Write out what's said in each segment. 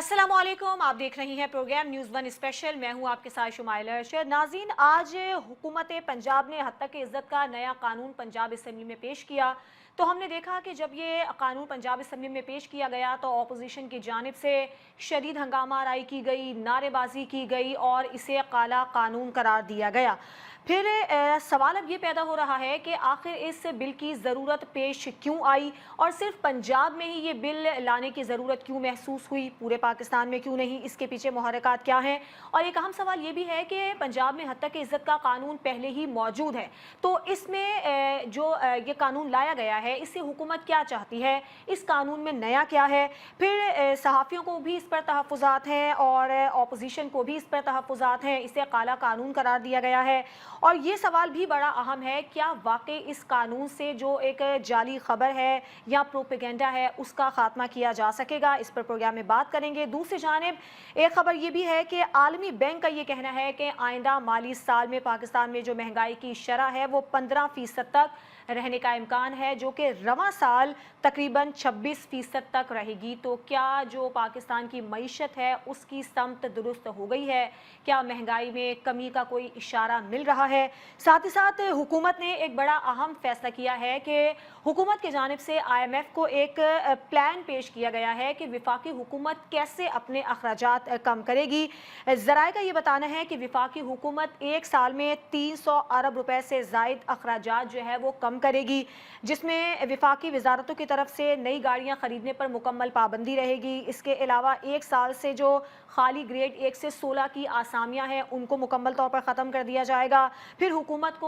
अस्सलामुअलैकुम, आप देख रही हैं प्रोग्राम न्यूज़ वन स्पेशल। मैं हूं आपके साथ शुमाइला अरशद। नाज़रीन, आज हुकूमत पंजाब ने हद तक इज़्ज़त का नया कानून पंजाब असम्बली में पेश किया। तो हमने देखा कि जब ये कानून पंजाब असम्बली में पेश किया गया तो अपोजिशन की जानिब से शदीद हंगामा आराई की गई, नारेबाजी की गई और इसे काला कानून करार दिया गया। फिर सवाल अब ये पैदा हो रहा है कि आखिर इस बिल की ज़रूरत पेश क्यों आई और सिर्फ पंजाब में ही ये बिल लाने की ज़रूरत क्यों महसूस हुई, पूरे पाकिस्तान में क्यों नहीं, इसके पीछे मुहर्रिकात क्या हैं। और एक अहम सवाल ये भी है कि पंजाब में हद तक इज़्ज़त का कानून पहले ही मौजूद है, तो इसमें जो ये कानून लाया गया है इससे हुकूमत क्या चाहती है, इस कानून में नया क्या है। फिर सहाफ़ियों को भी इस पर तहफ़्फ़ुज़ात हैं और अपोजिशन को भी इस पर तहफ़्फ़ुज़ात हैं, इसे काला कानून करार दिया गया है। और ये सवाल भी बड़ा अहम है, क्या वाकई इस कानून से जो एक जाली खबर है या प्रोपेगेंडा है उसका खात्मा किया जा सकेगा। इस पर प्रोग्राम में बात करेंगे। दूसरी जानिब एक खबर ये भी है कि आलमी बैंक का ये कहना है कि आइंदा माली साल में पाकिस्तान में जो महंगाई की शरह है वो 15% तक रहने का इम्कान है, जो कि रवां साल तकरीबन 26% तक रहेगी। तो क्या जो पाकिस्तान की मईशत है उसकी समत दुरुस्त हो गई है, क्या महंगाई में कमी का कोई इशारा मिल रहा है। साथ ही साथ हुकूमत ने एक बड़ा अहम फैसला किया है कि हुकूमत की जानिब से IMF को एक प्लान पेश किया गया है कि विफाकी हुकूमत कैसे अपने अखराजात कम करेगी। ज़राए का ये बताना है कि विफाकी हुकूमत एक साल में 300 अरब रुपए से ज़ायद अखराजात जो है वो कम करेगी, जिसमें विफाकी वजारतों की तरफ से नई गाड़ियाँ ख़रीदने पर मुकम्मल पाबंदी रहेगी। इसके अलावा एक साल से जो खाली ग्रेड 1 से 16 की आसामियाँ हैं उनको मुकम्मल तौर पर ख़त्म कर दिया जाएगा। फिर हुकूमत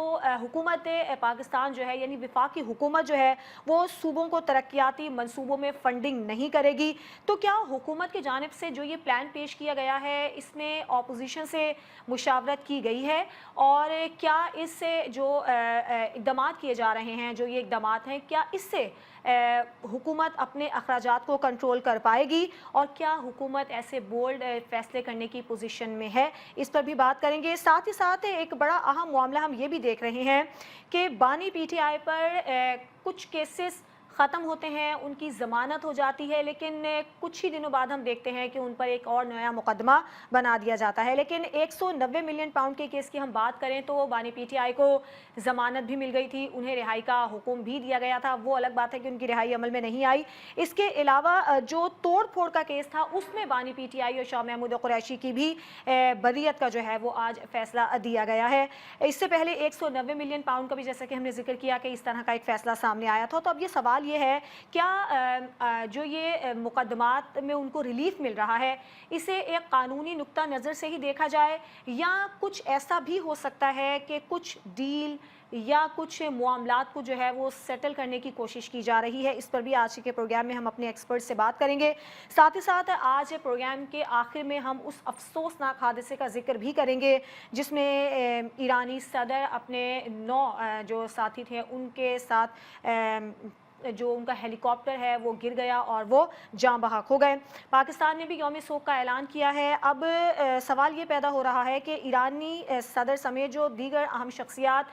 पाकिस्तान जो है यानी वफाकी हुकूमत जो है वो सूबों को तरक्याती मनसूबों में फंडिंग नहीं करेगी। तो क्या हुकूमत की जानिब से जो ये प्लान पेश किया गया है इसमें अपोजिशन से मुशावरत की गई है और क्या इससे जो इक़दाम किए जा रहे हैं, जो ये इक़दाम हैं, क्या इससे हुकूमत अपने अखराजात को कंट्रोल कर पाएगी और क्या हुकूमत ऐसे बोल्ड फैसले करने की पोजीशन में है, इस पर भी बात करेंगे। साथ ही साथ एक बड़ा अहम मामला हम ये भी देख रहे हैं कि बानी PTI पर कुछ केसेस ख़त्म होते हैं, उनकी ज़मानत हो जाती है, लेकिन कुछ ही दिनों बाद हम देखते हैं कि उन पर एक और नया मुकदमा बना दिया जाता है। लेकिन 190 मिलियन पाउंड के केस की हम बात करें तो बानी PTI को ज़मानत भी मिल गई थी, उन्हें रिहाई का हुक्म भी दिया गया था। वो अलग बात है कि उनकी रिहाई अमल में नहीं आई। इसके अलावा जो तोड़ फोड़ का केस था उसमें बानी PTI और शाह महमूद कुरैशी की भी बरीयत का जो है वो आज फैसला दिया गया है। इससे पहले 190 मिलियन पाउंड का भी जैसा कि हमने जिक्र किया कि इस तरह का एक फैसला सामने आया था। तो अब ये सवाल ये है, क्या जो ये मुकदमात में उनको रिलीफ मिल रहा है इसे एक कानूनी नुक्ता नज़र से ही देखा जाए या कुछ ऐसा भी हो सकता है कि कुछ डील या कुछ मामलात को जो है वो सेटल करने की कोशिश की जा रही है। इस पर भी आज के प्रोग्राम में हम अपने एक्सपर्ट से बात करेंगे। साथ ही साथ आज प्रोग्राम के आखिर में हम उस अफसोसनाक हादसे का जिक्र भी करेंगे जिसमें ईरानी सदर अपने 9 जो साथी थे उनके साथ जो उनका हेलीकॉप्टर है वो गिर गया और वो जान बहक हो गए। पाकिस्तान ने भी यौम शोक का ऐलान किया है। अब सवाल ये पैदा हो रहा है कि ईरानी सदर समेत जो दीगर अहम शख्सियात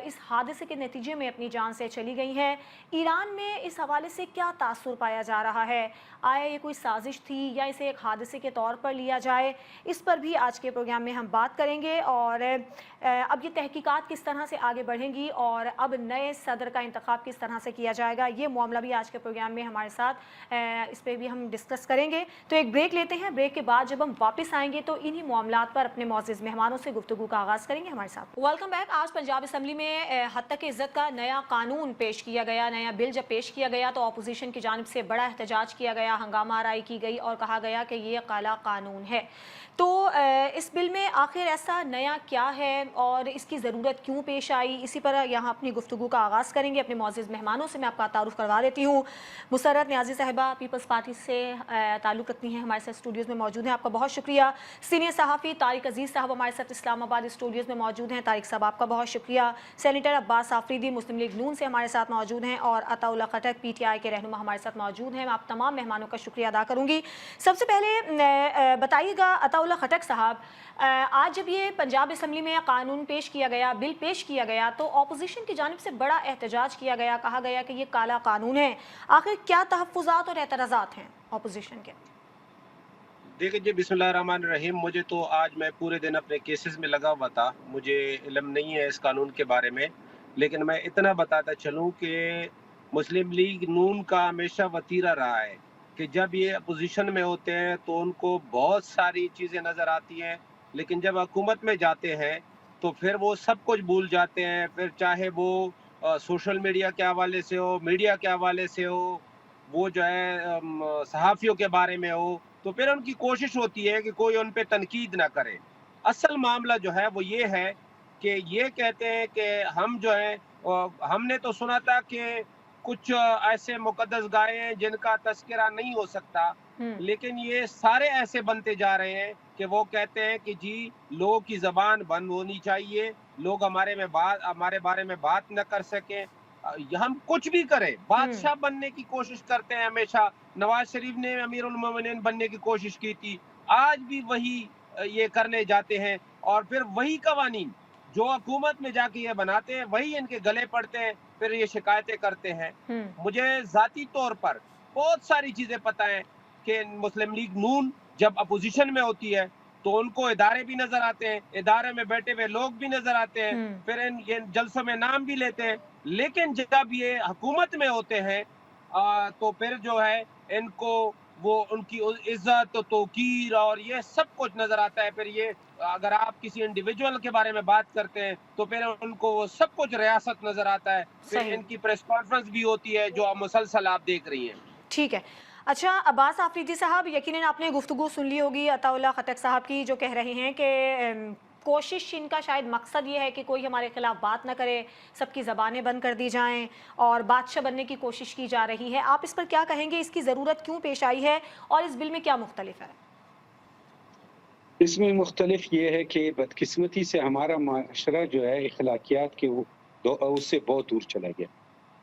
इस हादसे के नतीजे में अपनी जान से चली गई हैं, ईरान में इस हवाले से क्या तासुर पाया जा रहा है, आया ये कोई साजिश थी या इसे एक हादसे के तौर पर लिया जाए, इस पर भी आज के प्रोग्राम में हम बात करेंगे। और अब ये तहकीकात किस तरह से आगे बढ़ेंगी और अब नए सदर का इंतखाब किस तरह से किया जाएगा, ये मामला भी आज के प्रोग्राम में हमारे साथ इस पर भी हम डिस्कस करेंगे। तो एक ब्रेक लेते हैं, ब्रेक के बाद जब हम वापस आएंगे तो इन्हीं मामलात पर अपने मौजूद मेहमानों से गुफ्तगू का आगाज़ करेंगे। हमारे साथ वेलकम बैक। आज पंजाब असम्बली में हद तक इज़्ज़त का नया कानून पेश किया गया। नया बिल जब पेश किया गया तो अपोजिशन की जानिब से बड़ा एहतजाज किया गया, हंगामा आराई की गई और कहा गया कि ये काला कानून है। तो इस बिल में आखिर ऐसा नया क्या है और इसकी ज़रूरत क्यों पेश आई, इसी पर यहाँ अपनी गुफ्तगू का आगाज़ करेंगे। अपने मौजूद मेहमानों से मैं आपका तारुफ करवा देती हूँ। मुसर्रत न्याज़ी साहिबा पीपल्स पार्टी से ताल्लुक़ रखती हैं, हमारे साथ स्टूडियोज़ में मौजूद हैं, आपका बहुत शुक्रिया। सीनियर सहाफ़ी तारिक अजीज़ साहब हमारे साथ इस्लामाबाद स्टूडियोज़ में मौजूद हैं, तारिक साहब आपका बहुत शुक्रिया। सेनेटर अब्बास आफरीदी मुस्लिम लीग नून से हमारे साथ मौजूद हैं और अताउल्लाह खटक PTI के रहनुमा हमारे साथ मौजूद हैं। मैं आप तमाम मेहमानों का शुक्रिया अदा करूँगी। सबसे पहले बताइएगा अताउल्लाह खटक साहब, आज जब ये पंजाब असम्बली में कानून पेश किया गया, बिल पेश किया गया, तो अपोजिशन की जानिब से बड़ा एहतजाज किया गया, कहा गया कि ये काला कानून है। आखिर क्या तहफ़्फ़ुज़ात और एतराज़ात हैं अपोजिशन के? देखिए जी, बिस्मिल्लाहिर्रहमानिर्रहीम। मुझे तो आज मैं पूरे दिन अपने केसेस में लगा हुआ था, मुझे इल्म नहीं है इस कानून के बारे में, लेकिन मैं इतना बताता चलूँ कि मुस्लिम लीग नून का हमेशा वतीरा रहा है कि जब ये अपोजिशन में होते हैं तो उनको बहुत सारी चीज़ें नज़र आती हैं, लेकिन जब हुकूमत में जाते हैं तो फिर वो सब कुछ भूल जाते हैं। फिर चाहे वो सोशल मीडिया के हवाले से हो, मीडिया के हवाले से हो, वो जो है सहाफ़ियों के बारे में हो, तो फिर उनकी कोशिश होती है कि कोई उन पे तनकीद ना करे। असल मामला जो है वो ये है कि ये कहते हैं कि हम जो है हमने तो सुना था कि कुछ ऐसे मुक़द्दस गाय हैं जिनका तज़किरा नहीं हो सकता, हम्म। लेकिन ये सारे ऐसे बनते जा रहे हैं कि वो कहते हैं कि जी लोगों की ज़बान बंद होनी चाहिए, लोग हमारे बारे में बात न कर सकें। हम कुछ भी करें, हम्म। बादशाह बनने की कोशिश करते हैं हमेशा। नवाज शरीफ ने अमीरुल मोमिनीन बनने की कोशिश की थी, आज भी वही ये करने जाते हैं और फिर वही कवानीन जो हुकूमत में जाके ये बनाते हैं वही इनके गले पड़ते हैं, फिर ये शिकायतें करते हैं। हम्म। मुझे ज़ाती तौर पर बहुत सारी चीज़ें पता हैं कि मुस्लिम लीग नून जब अपोजिशन में होती है तो उनको इदारे भी नज़र आते हैं, इदारे में बैठे हुए लोग भी नज़र आते हैं, हम्म। फिर ये जलसों में नाम भी लेते हैं। लेकिन जब ये हुकूमत में होते हैं तो फिर जो है इनको वो उनकी इज्जत तौकीर और ये सब कुछ नजर आता है। फिर ये अगर आप किसी इंडिविजुअल के बारे में बात करते हैं तो फिर उनको वो सब कुछ रियासत नजर आता है। फिर सही। इनकी प्रेस कॉन्फ्रेंस भी होती है जो मुसलसल आप देख रही हैं। ठीक है। अच्छा, अब्बास आफरीदी साहब, यकीनन आपने गुफ्तगू सुन ली होगी अताउल्लाह खटक साहब की, जो कह रहे हैं कि कोशिश इनका शायद मकसद ये है कि कोई हमारे खिलाफ बात ना करे, सबकी ज़बानें बंद कर दी जाएं और बादशाह बनने की कोशिश की जा रही है। आप इस पर क्या कहेंगे? इसकी ज़रूरत क्यों पेश आई है और इस बिल में क्या मुख्तलिफ है? इसमें मुख्तलिफ ये है कि बदकिस्मती से हमारा माशरा जो है अखलाकियात के उससे बहुत दूर चला गया।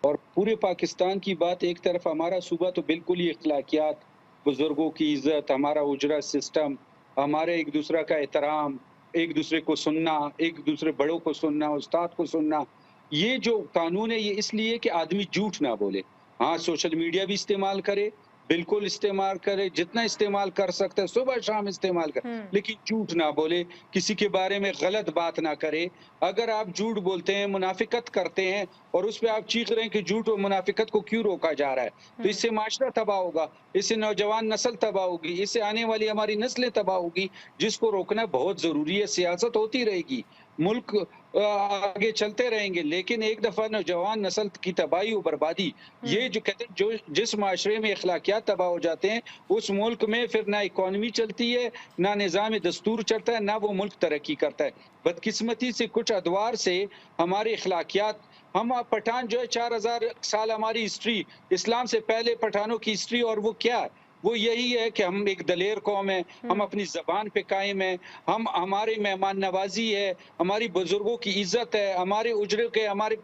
और पूरे पाकिस्तान की बात एक तरफ, हमारा सूबा तो बिल्कुल ही अखलाकियात, बुजुर्गों की इज्जत, हमारा उजरा सिस्टम, हमारे एक दूसरे का एहतराम, एक दूसरे को सुनना, एक दूसरे बड़ों को सुनना, उस्ताद को सुनना, ये जो कानून है ये इसलिए कि आदमी झूठ ना बोले। हाँ, सोशल मीडिया भी इस्तेमाल करे, बिल्कुल इस्तेमाल करे, जितना इस्तेमाल कर सकता है सुबह शाम इस्तेमाल करे, हम्म। लेकिन झूठ ना बोले, किसी के बारे में गलत बात ना करे। अगर आप झूठ बोलते हैं, मुनाफिकत करते हैं और उस पे आप चीख रहे हैं कि झूठ और मुनाफिकत को क्यों रोका जा रहा है, तो इससे माशरा तबाह होगा, इससे नौजवान नस्ल तबाह होगी, इससे आने वाली हमारी नस्लें तबाह होगी, जिसको रोकना बहुत जरूरी है। सियासत होती रहेगी, मुल्क आगे चलते रहेंगे, लेकिन एक दफा नौजवान नस्ल की तबाही और बर्बादी, ये जो कहते हैं, जो जिस माशरे में अखलाकियात तबाह हो जाते हैं उस मुल्क में फिर ना इकॉनमी चलती है, ना निज़ाम दस्तूर चलता है, ना वो मुल्क तरक्की करता है। बदकिस्मती से कुछ अदवार से हमारी अखलाकियात, हम पठान जो है 4000 साल हमारी हिस्ट्री, इस्लाम से पहले पठानों की हिस्ट्री, और वो क्या है, वो यही है कि हम एक दलेर कौम है, हम अपनी ज़बान पे कायम है, हम हमारी मेहमान नवाजी है, हमारी बुजुर्गों की इज्जत है, हमारे उजरे के, हमारे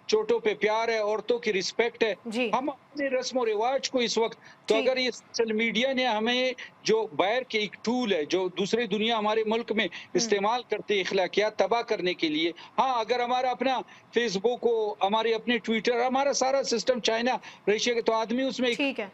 छोटों पे प्यार है, औरतों की रिस्पेक्ट है। जी। हम अपने रस्म और रिवाज को इस वक्त, तो ठीक। अगर ये सोशल मीडिया ने हमें, जो बाहर के एक टूल है, जो दूसरी दुनिया हमारे मुल्क में इस्तेमाल करती है अखलाकियात तबाह करने के लिए, हाँ, अगर हमारा अपना फेसबुक हो, हमारे अपने ट्विटर, हमारा सारा सिस्टम चाइना, रशिया के, तो आदमी उसमें एक ठीक है।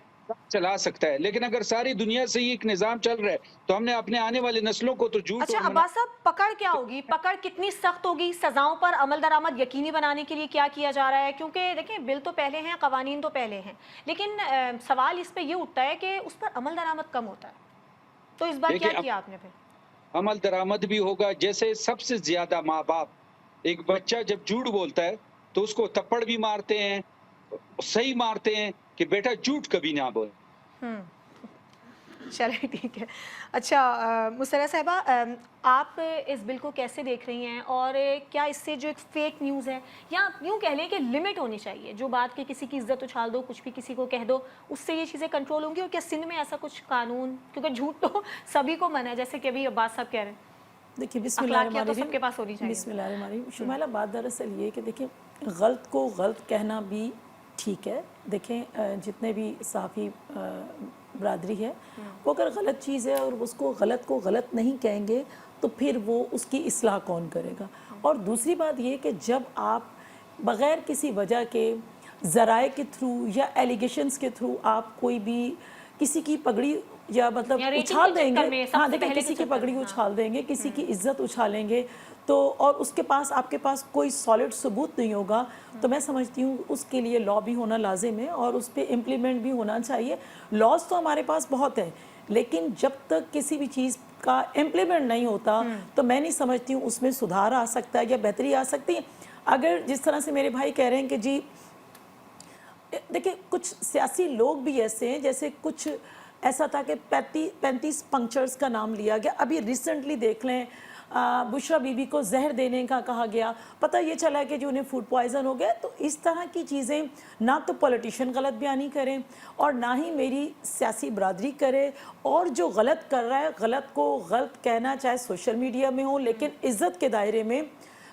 चला सकता है। लेकिन अगर सारी दुनिया से ही एक निजाम चल रहा है तो हमने अपने आने वाली नस्लों को तो झूठ अच्छा और अब्बास साहब, पकड़ क्या होगी? पकड़ कितनी सख्त होगी? सजाओं पर अमल दरामद यकीनी बनाने के लिए क्या किया जा रहा है? क्योंकि देखिए, बिल तो पहले हैं, कवानीन तो पहले हैं, लेकिन सवाल इस पे ये उठता है कि उस पर अमल दरामद कम होता है, तो इस बार क्या देखिए, किया आपने फिर? अमल दरामद भी होगा। जैसे सबसे ज्यादा माँ बाप, एक बच्चा जब झूठ बोलता है तो उसको थप्पड़ भी मारते हैं, सही मारते हैं कि बेटा झूठ कभी ना बोल। हम्म। चलिए ठीक है। अच्छा, मुसर्रा साहिबा, आप इस बिल को कैसे देख रही हैं और क्या इससे जो एक फेक न्यूज़ है, या यूँ कह लें कि लिमिट होनी चाहिए, जो बात की किसी की इज्जत उछाल दो, कुछ भी किसी को कह दो, उससे ये चीज़ें कंट्रोल होंगी? और क्या सिंध में ऐसा कुछ कानून, क्योंकि झूठ तो सभी को मना है, जैसे कि अभी अब्बास साहब कह रहे हैं, देखिए, अखलाकियात तो सबके पास होनी चाहिए। बिस्मिल्लाहिर्रहमानिर्रहीम। शुमाइला, बात दरअसल ये कि देखिए, गलत को गलत कहना भी ठीक है। देखें, जितने भी सहाफ़ी बरादरी है, वो अगर गलत चीज़ है और उसको गलत को गलत नहीं कहेंगे तो फिर वो उसकी इस्लाह कौन करेगा? और दूसरी बात ये कि जब आप बग़ैर किसी वजह के ज़राए के थ्रू या एलिगेशंस के थ्रू आप कोई भी किसी की पगड़ी या मतलब या रेटिंग उछाल के चक्कर में देंगे, सबसे हाँ देखिए पहले किसी के की चक्कर पगड़ी में, उछाल देंगे, किसी की इज्जत उछालेंगे, तो और उसके पास आपके पास कोई सॉलिड सबूत नहीं होगा, तो मैं समझती हूँ उसके लिए लॉ भी होना लाजिम है और उस पर इम्प्लीमेंट भी होना चाहिए। लॉज तो हमारे पास बहुत है, लेकिन जब तक किसी भी चीज़ का इम्प्लीमेंट नहीं होता तो मैं नहीं समझती हूँ उसमें सुधार आ सकता है या बेहतरी आ सकती है। अगर जिस तरह से मेरे भाई कह रहे हैं कि जी देखिए कुछ सियासी लोग भी ऐसे हैं, जैसे कुछ ऐसा था कि 35 पंक्चर्स का नाम लिया गया, अभी रिसेंटली देख लें बुशरा बीबी को जहर देने का कहा गया, पता ये चला कि जो उन्हें फूड पॉइजन हो गया। तो इस तरह की चीज़ें ना तो पॉलिटिशियन गलत बयानी करें और ना ही मेरी सियासी बरादरी करे, और जो गलत कर रहा है गलत को गलत कहना, चाहे सोशल मीडिया में हो, लेकिन इज़्ज़त के दायरे में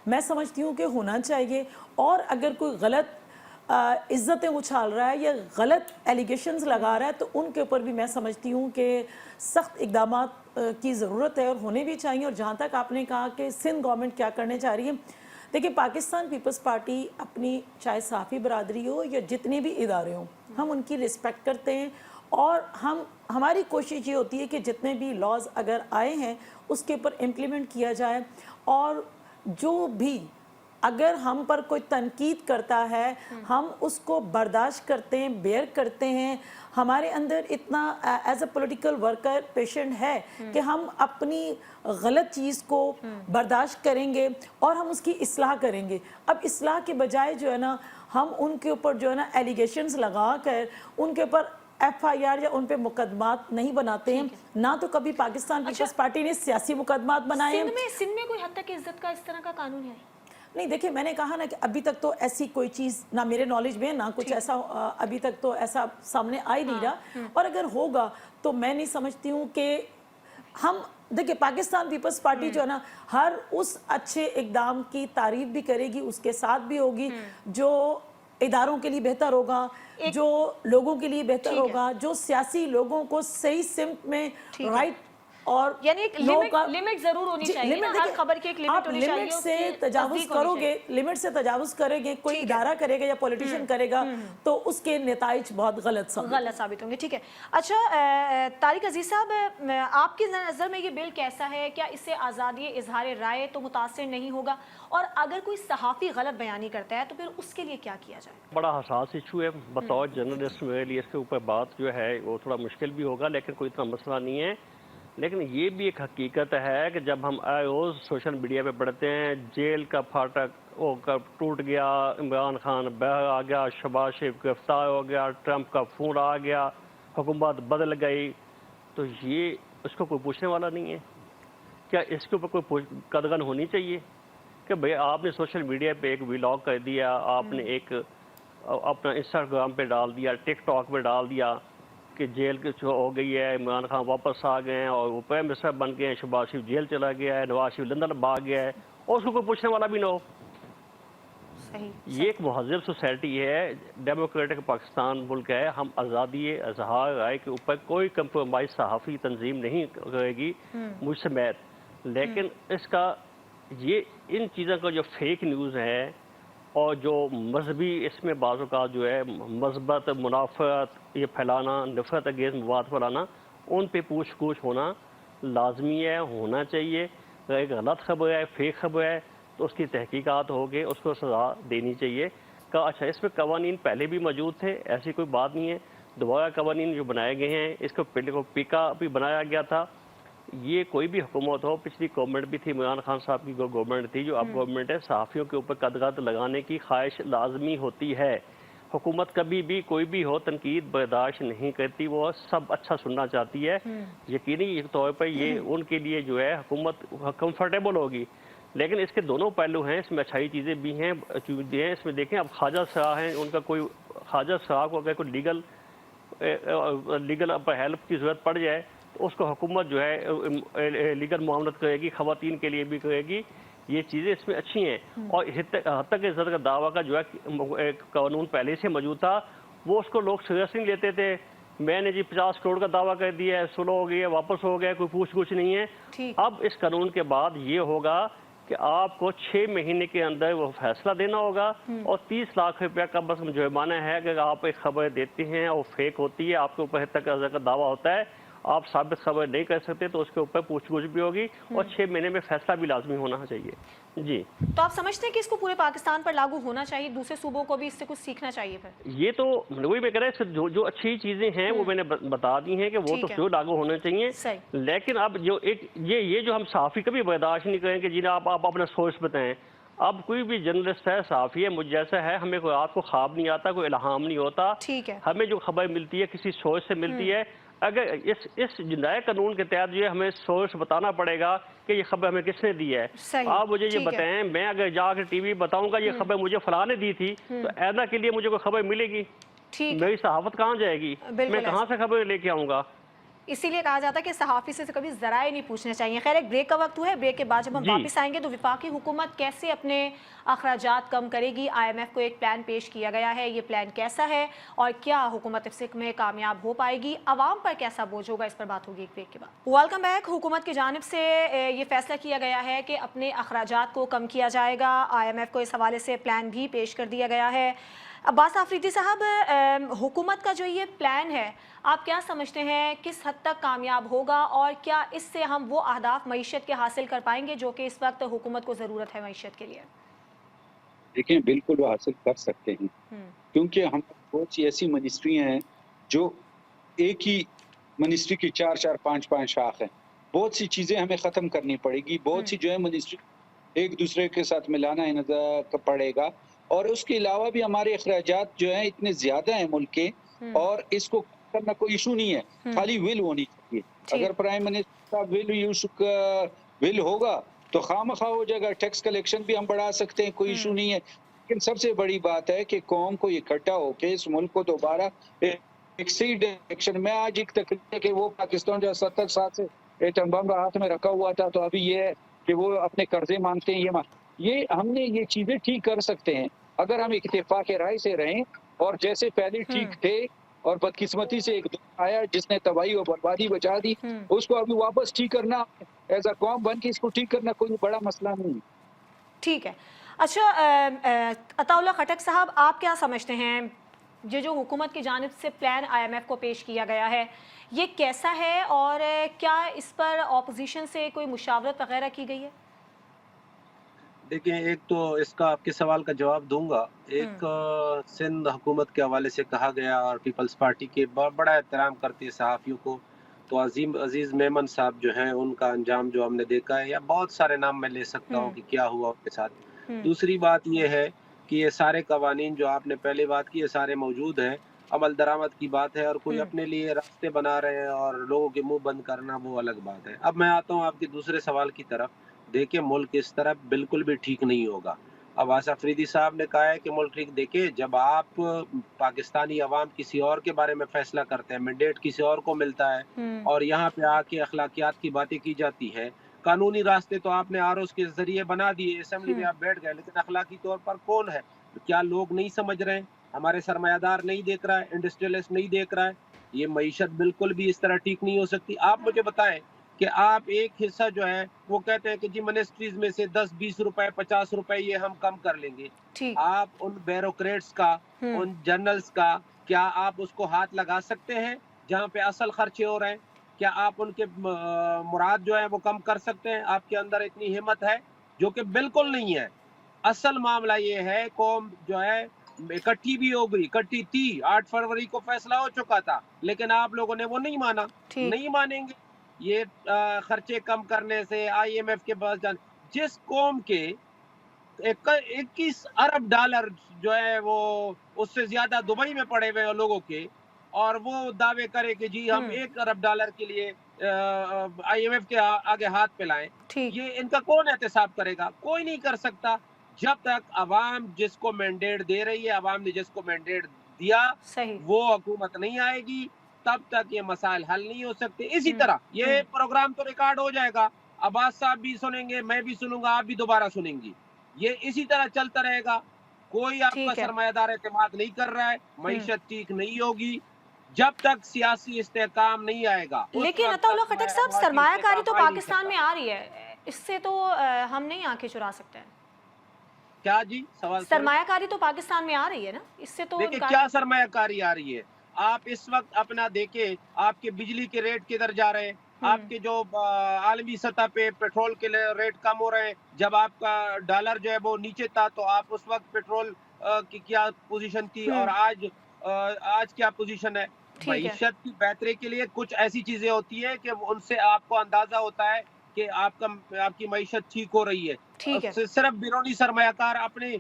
मैं समझती हूँ कि होना चाहिए। और अगर कोई गलत इज़्ज़तें उछाल रहा है या गलत एलिगेशंस लगा रहा है तो उनके ऊपर भी मैं समझती हूँ कि सख्त इक़दामात की ज़रूरत है और होने भी चाहिए। और जहाँ तक आपने कहा कि सिंध गवर्नमेंट क्या करने जा रही है, देखिए पाकिस्तान पीपल्स पार्टी अपनी चाहे सहाफ़ी बरादरी हो या जितने भी इदारे हों, हम उनकी रिस्पेक्ट करते हैं और हमारी कोशिश ये होती है कि जितने भी लॉज अगर आए हैं उसके ऊपर इम्प्लीमेंट किया जाए, और जो भी अगर हम पर कोई तनकीद करता है हम उसको बर्दाश्त करते हैं, बेयर करते हैं। हमारे अंदर इतना as a political worker patient है कि हम अपनी गलत चीज़ को बर्दाश्त करेंगे और हम उसकी इस्लाह करेंगे। अब इस्लाह के बजाय जो है ना हम उनके ऊपर जो है ना एलिगेशंस लगा कर उनके ऊपर FIR या उन पे मुकदमात नहीं बनाते हैं, ना तो कभी पाकिस्तान पीपल्स पार्टी ने सियासी मुकदमात बनाए हैं। सिंध में कोई हद तक इज्जत का इस तरह का कानून है? नहीं देखिए, मैंने कहा ना कि अभी तक तो ऐसी कोई चीज़ ना मेरे नॉलेज में ना कुछ ऐसा अभी तक तो ऐसा सामने आ ही नहीं रहा। और अगर होगा तो मैं नहीं समझती हूँ कि हम देखिए पाकिस्तान पीपल्स पार्टी जो है ना हर उस अच्छे इकदाम की तारीफ भी करेगी, उसके साथ भी होगी जो इदारों के लिए बेहतर होगा, जो लोगों के लिए बेहतर होगा, जो सियासी लोगों को सही सिमत में राइट और यानी एक लिमिट जरूर होनी चाहिए ना, हर खबर की एक लिमिट होनी चाहिए। लिमिट से तजावुज करोगे, लिमिट से तजावुज करेंगे, कोई इदारा करेगा या पॉलिटिशियन करेगा तो उसके नताइज बहुत गलत साबित होंगे। ठीक है, अच्छा तारिक अजीज साहब, आपकी नज़र में ये बिल कैसा है? क्या इससे आज़ादी इजहार राय तो मुतासर नहीं होगा, और अगर कोई सहाफ़ी गलत बयानी करता है तो फिर उसके लिए क्या किया जाए? बड़ा हसास इशू है, बतौर जर्नलिस्ट मेरे लिए इसके ऊपर बात जो है वो थोड़ा मुश्किल भी होगा, लेकिन कोई इतना मसला नहीं है। लेकिन ये भी एक हकीकत है कि जब हम रोज़ सोशल मीडिया पे पढ़ते हैं जेल का फाटक वो कब टूट गया, इमरान खान बाहर आ गया, शहबाज शरीफ गिरफ्तार हो गया, ट्रंप का फोन आ गया, हुकूमत बदल गई, तो ये उसको कोई पूछने वाला नहीं है। क्या इसके ऊपर कोई कदगन होनी चाहिए कि भाई आपने सोशल मीडिया पे एक व्लॉग कर दिया, आपने एक अपना इंस्टाग्राम पे डाल दिया, टिकटॉक पे डाल दिया कि जेल की जो हो गई है, इमरान खान वापस आ गए हैं और वो प्राइम मिनिस्टर बन गए हैं, शहबाज शरीफ जेल चला गया है, नवाज शरीफ लंदन भाग गया है, और उसको कोई पूछने वाला भी ना हो। ये एक महज़ब सोसाइटी है, डेमोक्रेटिक पाकिस्तान मुल्क है, हम आज़ादी इज़हार राय के ऊपर कोई कंप्रोमाइज़ सहाफ़ी तंजीम नहीं करेगी मुझ समेत। लेकिन इसका ये इन चीज़ों का जो फेक न्यूज़ है और जो मजहबी इसमें बाज़ जो है मज़बत मुनाफ़रत ये फैलाना, नफ़रत अगेंस्ट मवाद फैलाना, उन पे पूछ गछ होना लाजमी है, होना चाहिए। एक गलत खबर है, फेक खबर है तो उसकी तहकीकात होगी, उसको सज़ा देनी चाहिए। अच्छा, इसमें कवानीन पहले भी मौजूद थे, ऐसी कोई बात नहीं है। दोबारा कवानीन जो बनाए गए हैं, इसको पहले को पिका भी बनाया गया था। ये कोई भी हुकूमत हो, पिछली गवर्नमेंट भी थी, इमरान खान साहब की गवर्नमेंट थी, जो अब गवर्नमेंट है, सहाफ़ियों के ऊपर कदगत लगाने की ख्वाहिश लाजमी होती है। हुकूमत कभी भी कोई भी हो तनकीद बर्दाश्त नहीं करती, वो सब अच्छा सुनना चाहती है। यकीनी तौर पर ये उनके लिए जो है हुकूमत कंफर्टेबल होगी। लेकिन इसके दोनों पहलू हैं, इसमें अच्छाई चीज़ें भी हैं, इसमें देखें अब ख्वाजा शाह हैं, उनका कोई ख्वाजा शाह को अगर कोई लीगल हेल्प की ज़रूरत पड़ जाए तो उसको हुकूमत जो है लीगल मामलत करेगी, ख़वातीन के लिए भी करेगी। ये चीज़ें इसमें अच्छी हैं। और हद तक इज़्ज़त का दावा का जो है कानून पहले से मौजूद था, वो उसको लोग सीरियस नहीं लेते थे। मैंने जी 50 करोड़ का दावा कर दिया है, सुलह हो गई है, वापस हो गया, कोई पूछ कुछ नहीं है। अब इस कानून के बाद ये होगा कि आपको 6 महीने के अंदर वो फैसला देना होगा और 30 लाख रुपया का बस जुर्माना है। अगर आप एक खबर देते हैं और फेक होती है, आपके ऊपर हद तक का दावा होता है आप साबित खबर नहीं कर सकते तो उसके ऊपर पूछगछ भी होगी और 6 महीने में फैसला भी लाजमी होना चाहिए। जी, तो आप समझते हैं कि इसको पूरे पाकिस्तान पर लागू होना चाहिए, दूसरे सूबों को भी इससे कुछ सीखना चाहिए फिर? ये तो वही मैं कह रहा हूँ, जो जो अच्छी चीजें हैं वो मैंने बता दी हैं कि वो तो ठीक है। जो लागू होने चाहिए। सही। लेकिन अब जो एक ये जो हम सहाफ़ी कभी बर्दाश्त नहीं करें कि जी आप अपना सोर्स बताएं। अब कोई भी जर्नलिस्ट है, सहाफ़ी है, मुझ जैसा है, हमें कोई रात को ख्वाब नहीं आता, कोई इल्हाम नहीं होता। ठीक है। हमें जो खबर मिलती है किसी सोर्स से मिलती है। अगर इस नए कानून के तहत जो है हमें सोर्स बताना पड़ेगा कि ये खबर हमें किसने दी है। सही। आप मुझे ये ठीक है। बताएं, मैं अगर जाकर टीवी बताऊंगा ये खबर मुझे फलां ने दी थी, तो ऐदा के लिए मुझे कोई खबर मिलेगी? ठीक है। मेरी सहाफत कहाँ जाएगी? बिल्कुल मैं कहाँ से खबर लेके आऊंगा? इसीलिए कहा जाता है कि सहाफ़ी से कभी ज़राए नहीं पूछने चाहिए। खैर, एक ब्रेक का वक्त हुआ है, ब्रेक के बाद जब हम जी। वापस आएंगे तो वफाकी हुकूमत कैसे अपने अखराजात कम करेगी, IMF को एक प्लान पेश किया गया है, ये प्लान कैसा है और क्या हुकूमत इफ्सिक में कामयाब हो पाएगी, आवाम पर कैसा बोझ होगा, इस पर बात होगी एक ब्रेक के बाद। Welcome back. हुकूमत की जानिब से ये फैसला किया गया है कि अपने अखराजात को कम किया जाएगा। IMF को इस हवाले से प्लान भी पेश कर दिया गया है। अब्बास आफरीदी साहब, हुकूमत का जो ये प्लान है, आप क्या समझते हैं किस हद तक कामयाब होगा और क्या इससे हम वो अहदाफ मईशत के हासिल कर पाएंगे जो कि इस वक्त हुकूमत को ज़रूरत है मईशत के लिए? देखिए, बिल्कुल वो हासिल कर सकते हैं, क्योंकि हम बहुत सी ऐसी मिनिस्ट्री हैं जो एक ही मिनिस्ट्री की 4-4, 5-5 शाख हैं। बहुत सी चीज़ें हमें ख़त्म करनी पड़ेगी, बहुत सी जो है मिनिस्ट्री एक दूसरे के साथ मिलाना पड़ेगा। और उसके अलावा भी हमारे अखराजात जो हैं इतने ज़्यादा हैं मुल्क के, और इसको करना कोई इशू नहीं है, खाली विल होनी चाहिए। अगर प्राइम मिनिस्टर का विल होगा तो खामखा हो जाएगा। टैक्स कलेक्शन भी हम बढ़ा सकते हैं, कोई इशू नहीं है। लेकिन सबसे बड़ी बात है कि कौम को इकट्ठा होकर इस मुल्क को दोबारा एक सही डायरेक्शन में, आज एक तकलीफ है कि वो पाकिस्तान जो 70 साल से एटम बम हाथ में रखा हुआ था, तो अभी ये है कि वो अपने कर्जे मांगते हैं। ये हमने ये चीजें ठीक कर सकते हैं अगर हम इत्तेफाक राय से रहें, और जैसे पहले ठीक थे और बदकिस्मती से एक दौर आया जिसने तबाही और बर्बादी बचा दी, उसको अभी वापस ठीक करना, एज अ कौम बन के इसको ठीक करना कोई बड़ा मसला नहीं है। ठीक है। अच्छा, अताउल्लाह खटक साहब, आप क्या समझते हैं ये जो हुकूमत की जानिब से प्लान IMF को पेश किया गया है, ये कैसा है और क्या इस पर ऑपोजिशन से कोई मुशावरत वगैरह की गई है? देखिए, एक तो इसका आपके सवाल का जवाब दूंगा। एक सिंध हुकूमत के हवाले से कहा गया, और पीपल्स पार्टी के बड़ा एहतराम करती है सहाफ़ियों को, तो अजीज़ मेमन साहब जो हैं उनका अंजाम जो हमने देखा है, या बहुत सारे नाम मैं ले सकता हूँ कि क्या हुआ उनके साथ। दूसरी बात ये है कि ये सारे कवानीन जो आपने पहले बात की, ये सारे मौजूद हैं। अमल दरामद की बात है, और कोई अपने लिए रास्ते बना रहे हैं और लोगों के मुंह बंद करना, वो अलग बात है। अब मैं आता हूँ आपके दूसरे सवाल की तरफ। देखिए, मुल्क इस तरफ बिल्कुल भी ठीक नहीं होगा। अब आसिफ अफरीदी साहब ने कहा है कि मुल्क ठीक। देखिए, जब आप पाकिस्तानी अवाम किसी और के बारे में फैसला करते हैं, मैंडेट किसी और को मिलता है, और यहाँ पे आके अखलाकियात की बातें की जाती है। कानूनी रास्ते तो आपने आरओज़ के जरिए बना दिए, असेंबली में आप बैठ गए, लेकिन अखलाकी तौर पर कौन है? क्या लोग नहीं समझ रहे हैं? हमारे सरमायादार नहीं देख रहा है, इंडस्ट्रियलिस्ट नहीं देख रहा है? ये मईशत बिल्कुल भी इस तरह ठीक नहीं हो सकती। आप मुझे बताएं कि आप एक हिस्सा जो है वो कहते हैं कि जी मिनिस्ट्रीज में से 10-20 रुपए 50 रुपए ये हम कम कर लेंगे। ठीक। आप उन ब्यूरोक्रेट्स का, उन जर्नल्स का, क्या आप उसको हाथ लगा सकते हैं जहाँ पे असल खर्चे हो रहे हैं? क्या आप उनके मुराद जो है वो कम कर सकते हैं? आपके अंदर इतनी हिम्मत है? जो कि बिल्कुल नहीं है। असल मामला ये है, कौम जो है इकट्ठी भी हो गई, इकट्ठी थी, 8 फरवरी को फैसला हो चुका था, लेकिन आप लोगों ने वो नहीं माना। नहीं मानेंगे। ये खर्चे कम करने से IMF के पास जिस कौम के 21 अरब डॉलर जो है वो उससे ज्यादा दुबई में पड़े हुए लोगों के, और वो दावे करे कि जी हम 1 अरब डॉलर के लिए IMF के आगे हाथ फैलाएं, ये इनका कौन एहतसाब करेगा? कोई नहीं कर सकता। जब तक अवाम जिसको मैंडेट दे रही है, अवाम ने जिसको मैंडेट दिया, वो हुकूमत नहीं आएगी, तब तक ये मसाइल हल नहीं हो सकते। इसी तरह ये प्रोग्राम तो रिकॉर्ड हो जाएगा, अब्बास साहब भी सुनेंगे, मैं भी सुनूंगा, आप भी दोबारा सुनेंगी। ये इसी तरह चलता रहेगा। कोई आपका सरमायादार एतमाद नहीं कर रहा है, मईशत ठीक नहीं होगी जब तक सियासी इस्तेहकाम नहीं आएगा। लेकिन अताउल्लाह खटक साहब, सरमायाकारी तो पाकिस्तान में आ रही है, इससे तो हम नहीं आंखें चुरा सकते हैं। क्या जी? सवाल? सरमायाकारी तो पाकिस्तान में आ रही है ना, इससे तो देखिए क्या सरमायाकारी आ रही है? آپ اس وقت اپنا دیکھیں آپ کے بجلی کے ریٹ کدھر جا رہے ہیں، آپ کے جو عالمی سطح پہ پیٹرول کے ریٹ کم ہو رہے ہیں. جب آپ کا ڈالر جو ہے وہ نیچے تھا تو آپ اس وقت پیٹرول کی کیا پوزیشن تھی اور آج کیا پوزیشن ہے. ٹھیک ہے معیشت کی بہتری کے لیے کچھ ایسی چیزیں ہوتی ہیں کہ ان سے آپ کو اندازہ ہوتا ہے کہ آپ کی معیشت ٹھیک ہو رہی ہے. ٹھیک ہے صرف بیرونی سرمایہ کار اپنے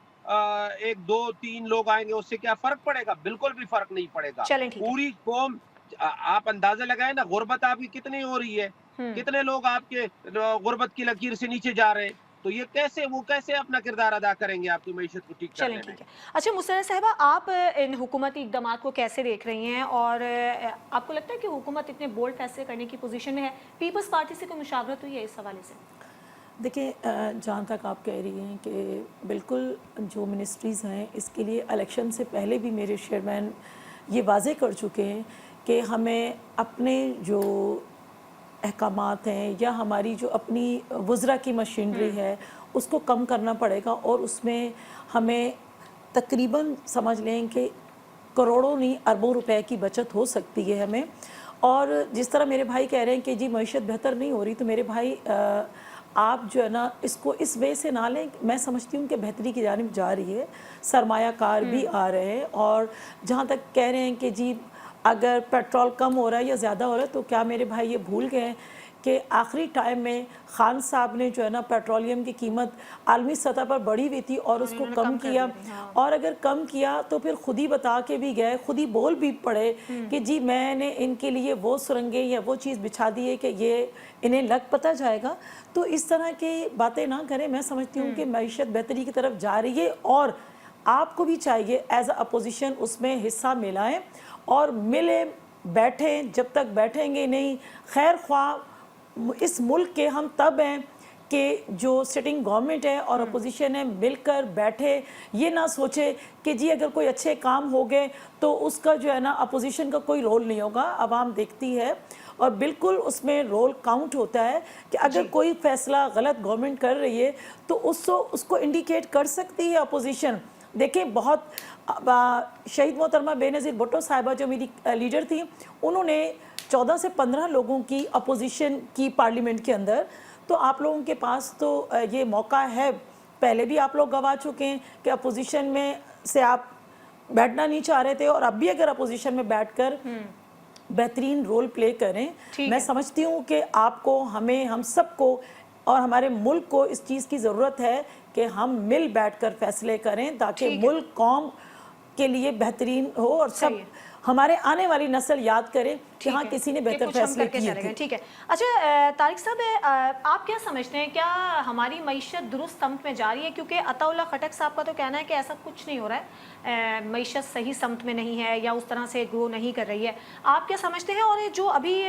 ایک دو تین لوگ آئیں گے اس سے کیا فرق پڑے گا؟ بالکل بھی فرق نہیں پڑے گا. چلیں ٹھیک ہے پوری قوم آپ اندازہ لگائیں نا، غربت آپ کی کتنی ہو رہی ہے، کتنے لوگ آپ کے غربت کی لکیر سے نیچے جا رہے ہیں. تو یہ وہ کیسے اپنا کردار ادا کریں گے آپ کی معیشت کو ٹھیک چلیں کرنے میں؟ ٹھیک ہے. اچھا مسرت صاحبہ، آپ ان حکومتی اقدامات کو کیسے دیکھ رہی ہیں اور آپ کو لگتا ہے کہ حکومت اتنے بولڈ فیصلے کرنے کی پوزیشن میں ہے؟ پیپلز پارٹی سے کوئی مشاورت ہوئی ہے اس حوالے سے؟ دیکھیں جہاں تک آپ کہہ رہی ہیں کہ بالکل جو منسٹریز ہیں اس کے لیے الیکشن سے پہلے بھی میرے چیئرمین یہ واضح کر چکے ہیں کہ ہمیں اپنے جو احکامات ہیں یا ہماری جو اپنی وزراء کی مشینری ہے اس کو کم کرنا پڑے گا، اور اس میں ہمیں تقریباً سمجھ لیں کہ کروڑوں نہیں اربوں روپے کی بچت ہو سکتی ہے ہمیں. اور جس طرح میرے بھائی کہہ رہے ہیں کہ جی معیشت بہتر نہیں ہو رہی، تو میرے بھائی آپ جو ہے نا اس کو اس وے سے نہ لیں. میں سمجھتی ہوں کہ بہتری کی جانب جا رہی ہے، سرمایہ کار بھی آ رہے ہیں، اور جہاں تک کہہ رہے ہیں کہ جی اگر پیٹرول کم ہو رہا ہے یا زیادہ ہو رہا ہے، تو کیا میرے بھائی یہ بھول گئے ہیں کہ آخری ٹائم میں خان صاحب نے جو ہے نا پیٹرولیم کی قیمت عالمی سطح پر بڑھی ہوئی تھی اور اس کو کم کیا، اور اگر کم کیا تو پھر خود ہی بتا کے بھی گئے، خود ہی بول بھی پڑے کہ جی میں نے ان کے لیے وہ سرنگیں یا وہ چیز بچھا دی ہے کہ یہ انہیں لگ پتہ جائے گا. تو اس طرح کی باتیں نہ کریں. میں سمجھتی ہوں کہ معیشت بہتری کی طرف جا رہی ہے، اور آپ کو بھی چاہیے ایز اے اپوزیشن اس میں حصہ ملائیں اور ملے بیٹھیں. جب تک بیٹھیں گے نہیں، خیر خواہ اس ملک کے ہم تب ہیں کہ جو سٹنگ گورنمنٹ ہے اور اپوزیشن ہے مل کر بیٹھے، یہ نہ سوچے کہ جی اگر کوئی اچھے کام ہو گئے تو اس کا جو ہے نا اپوزیشن کا کوئی رول نہیں ہوگا. عوام دیکھتی ہے اور بالکل اس میں رول کاؤنٹ ہوتا ہے کہ اگر کوئی فیصلہ غلط گورنمنٹ کر رہی ہے تو اس کو انڈیکیٹ کر سکتی ہے اپوزیشن. دیکھیں بہت شہید محترمہ بے نظیر بھٹو صاحبہ جو میری لیڈر تھی، انہوں نے 14 سے 15 لوگوں کی اپوزیشن کی پارلیمنٹ کے اندر. تو آپ لوگوں کے پاس تو یہ موقع ہے، پہلے بھی آپ لوگ گوا چکے ہیں کہ اپوزیشن میں سے آپ بیٹھنا نہیں چاہ رہے تھے، اور اب بھی اگر اپوزیشن میں بیٹھ کر بہترین رول پلے کریں. میں سمجھتی ہوں کہ آپ کو، ہمیں، ہم سب کو اور ہمارے ملک کو اس چیز کی ضرورت ہے کہ ہم مل بیٹھ کر فیصلے کریں تاکہ ملک قوم کے لیے بہترین ہو، اور سب ہمارے آنے والی نسل یاد کرے کہ ہاں کسی نے بہتر فیصلے کیے تھے. ٹھیک ہے. اچھا طارق صاحب، آپ کیا سمجھتے ہیں، کیا ہماری معیشت درست سمت میں جا رہی ہے؟ کیونکہ عطا اللہ خٹک صاحب کا تو کہنا ہے کہ ایسا کچھ نہیں ہو رہا ہے، معیشت صحیح سمت میں نہیں ہے یا اس طرح سے گرو نہیں کر رہی ہے. آپ کیا سمجھتے ہیں؟ اور جو ابھی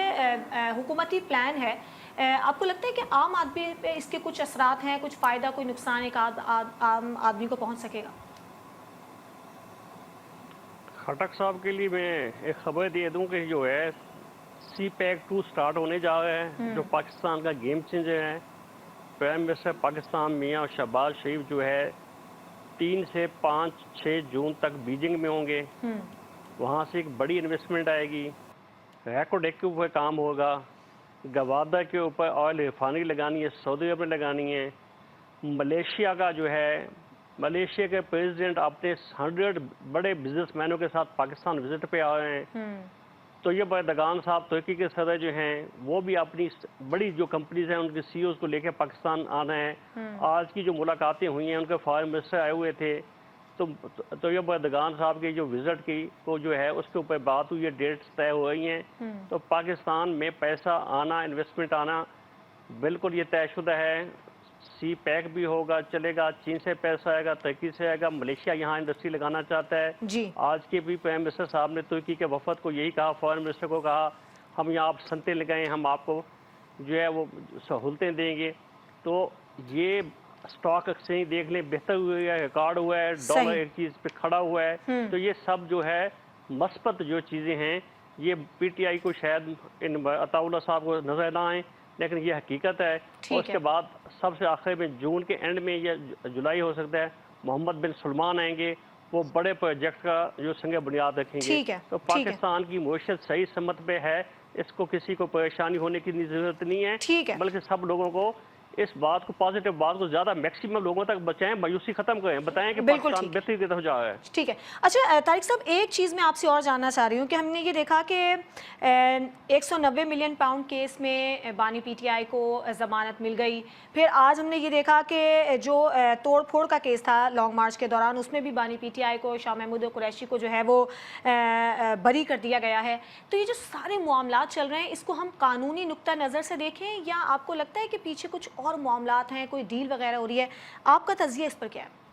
حکومتی پلان ہے، آپ کو لگتا ہے کہ عام آدمی پہ اس کے کچھ اثرات ہیں، کچھ فائدہ، کوئی نقصان ایک عام آدمی کو پہنچ سکے گا؟ خٹک صاحب کے لیے میں ایک خبر دے دوں کہ جو ہے سی پیک 2 سٹارٹ ہونے جا رہا ہے، جو پاکستان کا گیم چینجر ہے. پرائم منسٹر پاکستان میاں شہباز شریف جو ہے 3 سے 5-6 جون تک بیجنگ میں ہوں گے. وہاں سے ایک بڑی انویسٹمنٹ آئے گی، ریکو ڈیک کے اوپر کام ہوگا، گوادہ کے اوپر آئل ریفائنری لگانی ہے، سعودی عرب میں لگانی ہے. ملیشیا کا جو ہے، ملیشیا کے پریزیڈنٹ اپنے 100 بڑے بزنس مینوں کے ساتھ پاکستان وزٹ پہ آ رہے ہیں. تو یہ بردگان صاحب ترکی کے صدر جو ہیں وہ بھی اپنی بڑی جو کمپنیز ہیں ان کے سی اوز کو لے کے پاکستان آ رہے ہیں. آج کی جو ملاقاتیں ہوئی ہیں ان کے فارن منسٹر آئے ہوئے تھے، تو یہ بردگان صاحب کی جو وزٹ کی وہ جو ہے اس کے اوپر بات ہوئی ہے، ڈیٹس طے ہو رہی ہیں. تو پاکستان میں پیسہ آنا، انویسٹمنٹ آنا بالکل یہ طے شدہ ہے. سی پیک بھی ہوگا، چلے گا، چین سے پیسہ آئے گا، ترکی سے آئے گا. ملیشیا یہاں انڈسٹری لگانا چاہتا ہے. آج کے بھی پرائم منسٹر صاحب نے ترکی کے وفد کو یہی کہا، فارن منسٹر کو کہا ہم یہاں آپ صنعتیں لگائیں، ہم آپ کو جو ہے وہ سہولتیں دیں گے. تو یہ اسٹاک ایکسچینج دیکھ لیں بہتر ہوئی ہے، ریکارڈ ہوا ہے، ڈالر ایک چیز پہ کھڑا ہوا ہے. تو یہ سب جو ہے مثبت جو چیزیں ہیں، یہ پی ٹی آئی کو شاید ان عطا اللہ صاحب کو نظر نہ آئیں، لیکن یہ حقیقت ہے. اور اس کے بعد سب سے آخر میں جون کے اینڈ میں یا جولائی ہو سکتا ہے، محمد بن سلمان آئیں گے. वो बड़े प्रोजेक्ट का जो संग बुनियाद रखेंगे। ठीक है, तो ठीक है। पाकिस्तान की मईशत सही समत पे है, इसको किसी को परेशानी होने की ज़रूरत नहीं है, ठीक है। बल्कि सब लोगों को इस बात को, पॉजिटिव बात को ज़्यादा मैक्सिमम लोगों तक बचाएं, मायूसी खत्म करें, बताएं कि बिल्कुल पाकिस्तान ठीक है। बेहतरी की तरफ जा रहा है। ठीक है। अच्छा तारिक साहब, एक चीज़ मैं आपसे और जानना चाह रही हूँ कि हमने ये देखा कि 190 मिलियन पाउंड केस में बानी पीटीआई को ज़मानत मिल गई। फिर आज हमने ये देखा कि जो तोड़ फोड़ का केस था लॉन्ग मार्च के दौरान, उसमें भी बानी पीटीआई को, शाह महमूद कुरैशी को जो है वो बरी कर दिया गया है। तो ये जो सारे मामलात चल रहे हैं, इसको हम कानूनी नुक्ता नज़र से देखें या आपको लगता है कि पीछे कुछ और मामलात हैं, कोई डील वगैरह हो रही है? आपका तज़किया इस पर क्या है?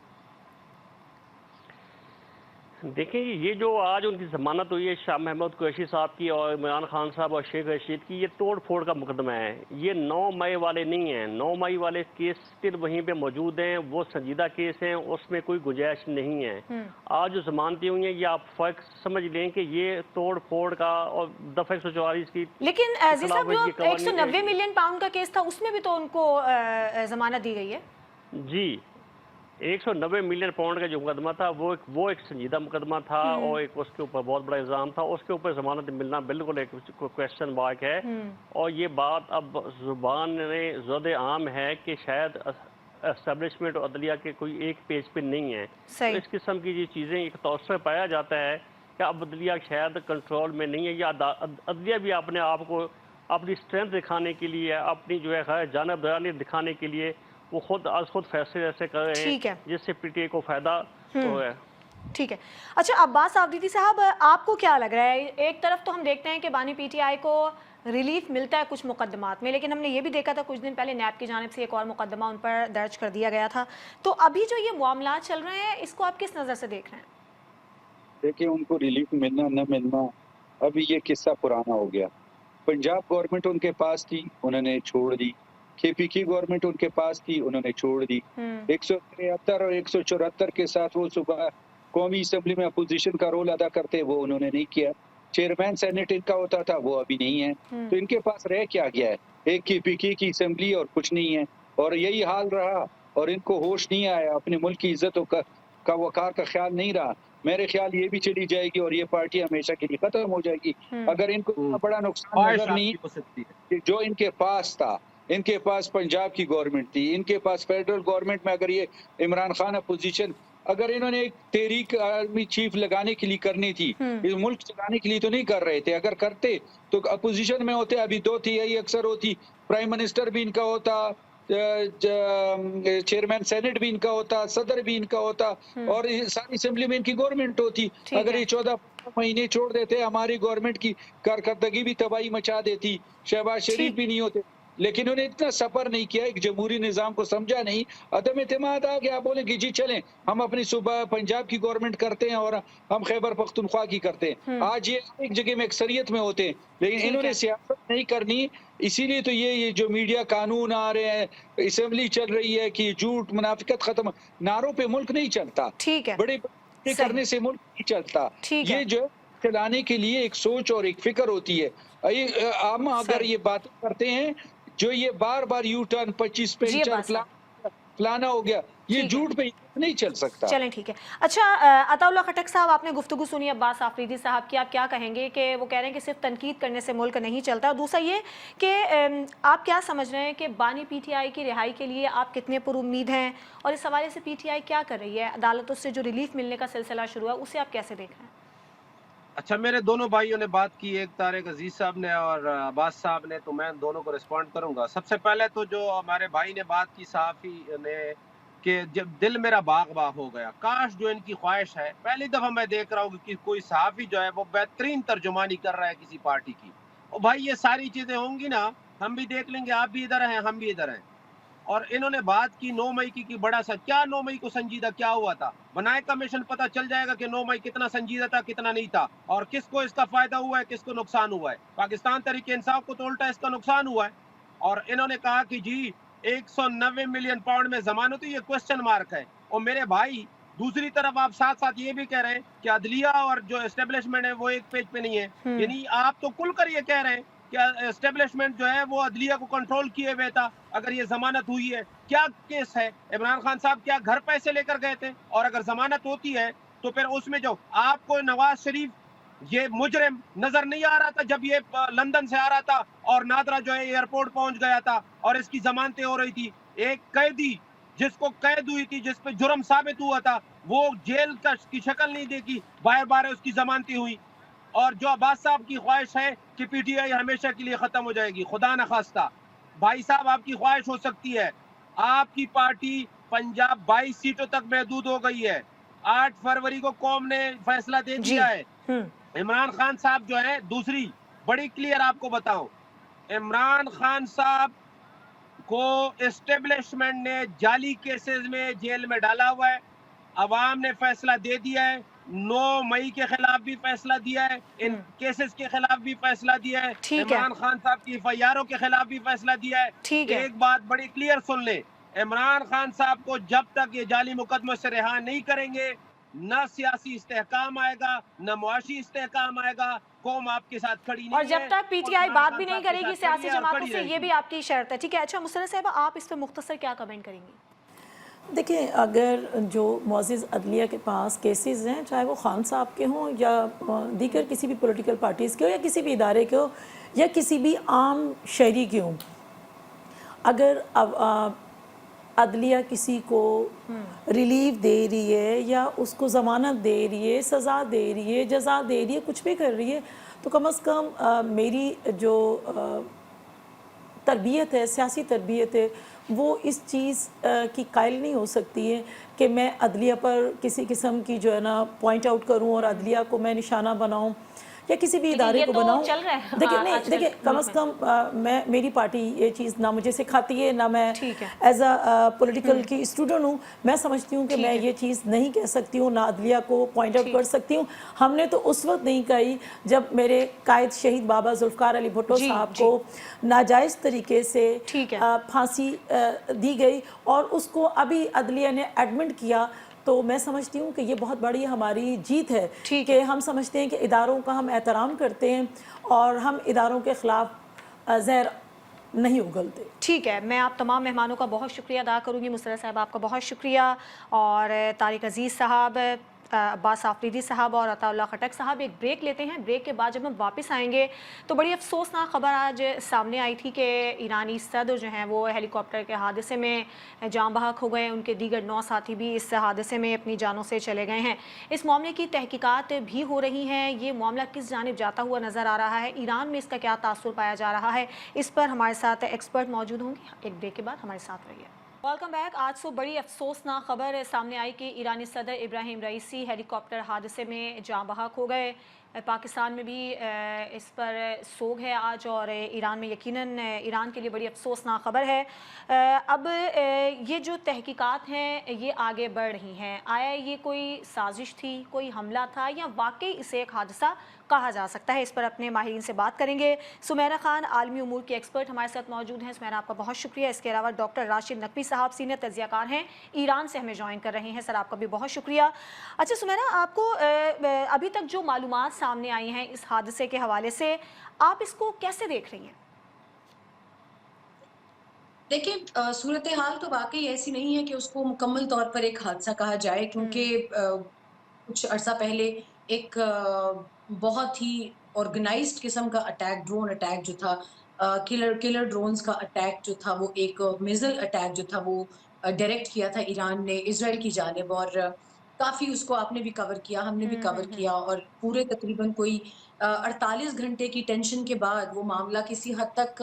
देखें, ये जो आज उनकी ज़मानत हुई है शाह महमूद कुरैशी साहब की और इमरान खान साहब और शेख रशीद की, ये तोड़ फोड़ का मुकदमा है। ये 9 मई वाले नहीं हैं। 9 मई वाले केस स्टिल वहीं पे मौजूद हैं, वो संजीदा केस हैं, उसमें कोई गुंजाइश नहीं है। आज जो ज़मानतें हुई हैं, ये आप फ़र्क समझ लें कि ये तोड़ फोड़ का और दफ़ा 144 की। लेकिन अजीज साहब, जो 190 मिलियन पाउंड का केस था, उसमें भी तो उनको ज़मानत दी गई है। जी, 190 मिलियन पाउंड का जो मुकदमा था वो एक संजीदा मुकदमा था और एक उसके ऊपर बहुत बड़ा इल्ज़ाम था। उसके ऊपर ज़मानत मिलना बिल्कुल एक क्वेश्चन मार्क है। और ये बात अब ज़ुबान में ज़द आम है कि शायद एस्टेब्लिशमेंट और अदलिया के कोई एक पेज पे नहीं है। तो इस किस्म की ये चीज़ें एक तौसर पाया जाता है कि अब अदलिया शायद कंट्रोल में नहीं है, या अदलिया भी अपने आप को अपनी स्ट्रेंथ दिखाने के लिए, अपनी जो है जानबदारी दिखाने के लिए वो खुद फैसले ऐसे कर रहे हैं जिससे पीटीआई को फायदा हो है। ठीक है। अच्छा अब्बास आफरीदी साहब, आपको क्या लग रहा है? एक तरफ तो हम देखते हैं कि बानी पीटीआई को रिलीफ मिलता है कुछ मुकदमात में, लेकिन हमने ये भी देखा था कुछ दिन पहले नैब की जानिब से एक और मुकदमा उन पर दर्ज कर दिया गया था। तो अभी जो ये मामला चल रहे हैं, इसको आप किस नज़र से देख रहे हैं? देखिए, उनको रिलीफ मिलना न मिलना अभी ये किस्सा पुराना हो गया। पंजाब गवर्नमेंट उनके पास थी, उन्होंने छोड़ दी। केपीकी गवर्नमेंट उनके पास थी, उन्होंने छोड़ दी। 173 और 174 के साथ वो सुबह कौमी असेंबली में अपोजिशन का रोल अदा करते, वो उन्होंने नहीं किया। चेयरमैन सेनेट इनका होता था, वो अभी नहीं है। तो इनके पास रह क्या गया है? एक केपीकी की असेंबली और कुछ नहीं है। और यही हाल रहा और इनको होश नहीं आया, अपने मुल्क की इज्जत का वकार का ख्याल नहीं रहा। मेरे ख्याल ये भी चली जाएगी और ये पार्टी हमेशा के लिए खत्म हो जाएगी अगर इनको बड़ा नुकसान नजर नहीं कि जो इनके पास था। इनके पास पंजाब की गवर्नमेंट थी, इनके पास फेडरल गवर्नमेंट में अगर ये इमरान खान अपोजिशन, अगर इन्होंने एक तहरीक आर्मी चीफ लगाने के लिए करनी थी, इस मुल्क चलाने के लिए तो नहीं कर रहे थे। अगर करते तो अपोजिशन में होते, अभी 2/3 अक्सर होती, प्राइम मिनिस्टर भी इनका होता, चेयरमैन सेनेट भी इनका होता, सदर भी इनका होता और सारी असेंबली में इनकी गवर्नमेंट होती। अगर ये 14 महीने छोड़ देते, हमारी गवर्नमेंट की कारकर्दगी भी तबाही मचा देती, शहबाज शरीफ भी नहीं होते। लेकिन उन्हें इतना सफर नहीं किया, एक जमहूरी निजाम को समझा नहीं, अदम इत्मीनाद आ गया। आप बोले कि जी चलें हम अपनी सूबा पंजाब की गवर्नमेंट करते हैं और हम खैबर पख्तूनख्वा की करते हैं। आज ये एक जगह में अक्सरियत में होते हैं, लेकिन इन्होंने सियासत नहीं करनी। इसीलिए तो ये जो मीडिया कानून आ रहे हैं, असेंबली चल रही है कि झूठ मुनाफिकत खत्म, नारों पे मुल्क नहीं चलता, बड़े करने से मुल्क नहीं चलता। ये जो चलाने के लिए एक सोच और एक फिक्र होती है। हम अगर ये बातें करते हैं, जो ये बार बार यू टर्न 25 पे फलाना हो गया, ये झूठ पे नहीं चल सकता। चलें ठीक है। अच्छा अताउल्लाह खटक साहब, आपने गुफ्तगू सुनी अब्बास आफरीदी साहब की, आप क्या कहेंगे कि वो कह रहे हैं कि सिर्फ तनकीद करने से मुल्क नहीं चलता? और दूसरा ये कि आप क्या समझ रहे हैं कि बानी पीटीआई की रिहाई के लिए आप कितने पुरुम्मीद हैं और इस हवाले से पीटीआई क्या कर रही है? अदालतों से जो रिलीफ मिलने का सिलसिला शुरू है, उसे आप कैसे देख रहे हैं? अच्छा, मेरे दोनों भाइयों ने बात की, एक तारिक अजीज साहब ने और अब्बास साहब ने, तो मैं दोनों को रिस्पॉन्ड करूंगा। सबसे पहले तो जो हमारे भाई ने बात की, सहाफ़ी ने, कि जब दिल मेरा बाग बाग हो गया, काश जो इनकी ख्वाहिश है, पहली दफ़ा मैं देख रहा हूँ कि कोई सहाफ़ी जो है वो बेहतरीन तर्जुमानी कर रहा है किसी पार्टी की। और भाई ये सारी चीज़ें होंगी ना, हम भी देख लेंगे, आप भी इधर हैं, हम भी इधर हैं। और इन्होंने बात की 9 मई की बड़ा सा, क्या 9 मई को संजीदा क्या हुआ था? बनाए कमीशन, पता चल जाएगा कि 9 मई कितना संजीदा था, कितना नहीं था, और किसको इसका फायदा हुआ है, किसको नुकसान हुआ है। पाकिस्तान तहरीक इंसाफ को तो उल्टा इसका नुकसान हुआ है। और इन्होंने कहा कि जी 190 मिलियन पाउंड में जमानत, तो ये क्वेश्चन मार्क है। और मेरे भाई दूसरी तरफ आप साथ साथ ये भी कह रहे हैं कि अदलिया और जो एस्टेब्लिशमेंट है वो एक पेज पे नहीं है। यानी आप तो खुलकर ये कह रहे हैं कि एस्टेब्लिशमेंट जो है वो अदलिया को कंट्रोल किए हुए था अगर ये जमानत हुई है। क्या केस है? इमरान खान साहब क्या घर पैसे लेकर गए थे? और अगर जमानत होती है تو پھر اس میں جو آپ کو نواز شریف یہ مجرم نظر نہیں آ رہا تھا جب یہ لندن سے آ رہا تھا اور نادرا جو ہے ایئرپورٹ پہنچ گیا تھا اور اس کی ضمانتیں ہو رہی تھی؟ ایک قیدی جس کو قید ہوئی تھی، جس پہ جرم ثابت ہوا تھا، وہ جیل کی شکل نہیں دیکھی، بار بار اس کی ضمانتیں ہوئی. اور جو عباس صاحب کی خواہش ہے کہ پی ٹی آئی ہمیشہ کے لیے ختم ہو جائے گی، خدا نخواستہ بھائی صاحب آپ کی خواہش ہو سکتی ہے. آپ کی پارٹی پنجاب 22 سیٹوں تک محدود ہو گئی ہے. 8 فروری کو قوم نے فیصلہ دے جی. دیا ہے. عمران خان صاحب جو ہے، دوسری بڑی کلیئر آپ کو بتاؤں، عمران خان صاحب کو اسٹیبلشمنٹ نے جعلی کیسز میں جیل میں ڈالا ہوا ہے. عوام نے فیصلہ دے دیا ہے. 9 مئی کے خلاف بھی فیصلہ دیا ہے، ان کیسز کے خلاف بھی فیصلہ دیا ہے، ٹھیک ہے. عمران خان صاحب کی FIRوں کے خلاف بھی فیصلہ دیا ہے. ٹھیک ہے. ایک بات بڑی کلیئر سن لیں، عمران خان صاحب کو جب تک یہ جعلی مقدمے سے رہا نہیں کریں گے، نہ سیاسی استحکام آئے گا، نہ معاشی استحکام آئے گا. قوم آپ کے ساتھ کھڑی نہیں ہے اور جب تک پی ٹی آئی عمران بات خان بھی نہیں صاحب کے کرے گی ساتھ سیاسی کھڑی ہے اور جماعتوں کھڑی سے، رہے یہ گی. بھی آپ کی شرط ہے. ٹھیک ہے. اچھا مسرت صاحبہ، آپ اس پہ مختصر کیا کمنٹ کریں گی؟ دیکھیں، اگر جو معزز عدلیہ کے پاس کیسز ہیں، چاہے وہ خان صاحب کے ہوں یا دیگر کسی بھی پولیٹیکل پارٹیز کے ہو یا کسی بھی ادارے کے ہو یا کسی بھی عام شہری کے ہوں، اگر عدلیہ کسی کو ریلیف دے رہی ہے یا اس کو ضمانت دے رہی ہے، سزا دے رہی ہے، جزا دے رہی ہے، کچھ بھی کر رہی ہے، تو کم از کم میری جو تربیت ہے، سیاسی تربیت ہے، وہ اس چیز کی قائل نہیں ہو سکتی ہے کہ میں عدلیہ پر کسی قسم کی جو ہے نا پوائنٹ آؤٹ کروں اور عدلیہ کو میں نشانہ بناؤں یا کسی بھی ادارے کو بناؤں. دیکھیں کم از کم میری پارٹی یہ چیز نہ مجھے سکھاتی ہے، نہ میں ایز اے پولیٹیکل کی اسٹوڈنٹ ہوں. میں سمجھتی ہوں کہ میں یہ چیز نہیں کہہ سکتی ہوں، نہ عدلیہ کو پوائنٹ آؤٹ کر سکتی ہوں. ہم نے تو اس وقت نہیں کہی جب میرے قائد شہید بابا ذوالفقار علی بھٹو صاحب کو ناجائز طریقے سے پھانسی دی گئی اور اس کو ابھی عدلیہ نے ایڈمٹ کیا. تو میں سمجھتی ہوں کہ یہ بہت بڑی ہماری جیت ہے کہ ہم سمجھتے ہیں کہ اداروں کا ہم احترام کرتے ہیں اور ہم اداروں کے خلاف زہر نہیں اگلتے. ٹھیک ہے. میں آپ تمام مہمانوں کا بہت شکریہ ادا کروں گی. مسرت صاحب آپ کا بہت شکریہ، اور طارق عزیز صاحب، عباس آفریدی صاحب اور عطا اللہ خٹک صاحب. ایک بریک لیتے ہیں. بریک کے بعد جب ہم واپس آئیں گے تو بڑی افسوسناک خبر آج سامنے آئی تھی کہ ایرانی صدر جو ہیں وہ ہیلی کاپٹر کے حادثے میں جاں بحق ہو گئے. ان کے دیگر 9 ساتھی بھی اس حادثے میں اپنی جانوں سے چلے گئے ہیں. اس معاملے کی تحقیقات بھی ہو رہی ہیں. یہ معاملہ کس جانب جاتا ہوا نظر آ رہا ہے، ایران میں اس کا کیا تاثر پایا جا رہا ہے، اس پر ہمارے ساتھ ایکسپرٹ موجود ہوں گے. ایک بریک کے بعد ہمارے ساتھ رہیے. Welcome back. آج صبح بڑی افسوسناک خبر سامنے آئی کہ ایرانی صدر ابراہیم رئیسی ہیلی کاپٹر حادثے میں جاں بحق ہو گئے. پاکستان میں بھی اس پر سوگ ہے آج، اور ایران میں یقیناً ایران کے لیے بڑی افسوسناک خبر ہے. اب یہ جو تحقیقات ہیں یہ آگے بڑھ رہی ہیں. آیا یہ کوئی سازش تھی، کوئی حملہ تھا، یا واقعی اسے ایک حادثہ کہا جا سکتا ہے؟ اس پر اپنے ماہرین سے بات کریں گے. سمیرہ خان عالمی امور کی ایکسپرٹ ہمارے ساتھ موجود ہیں. سمیرہ آپ کا بہت شکریہ. اس کے علاوہ ڈاکٹر راشد نقوی صاحب سینئر تجزیہ کار ہیں، ایران سے ہمیں جوائن کر رہے ہیں. سر آپ کا بھی بہت شکریہ. اچھا سمیرہ، آپ کو ابھی تک جو معلومات سامنے آئی ہیں اس حادثے کے حوالے سے، آپ اس کو کیسے دیکھ رہی ہیں؟ دیکھیں، صورتحال تو واقعی ایسی نہیں ہے کہ اس کو مکمل طور پر ایک حادثہ کہا جائے، کیونکہ کچھ عرصہ پہلے ایک بہت ہی آرگنائزڈ قسم کا اٹیک، ڈرون اٹیک جو تھا، کلر ڈرونز کا اٹیک جو تھا، وہ ایک میزل اٹیک جو تھا وہ ڈائریکٹ کیا تھا ایران نے اسرائیل کی جانب، اور کافی اس کو آپ نے بھی کور کیا، ہم نے بھی کور کیا، اور پورے تقریباً کوئی 48 گھنٹے کی ٹینشن کے بعد وہ معاملہ کسی حد تک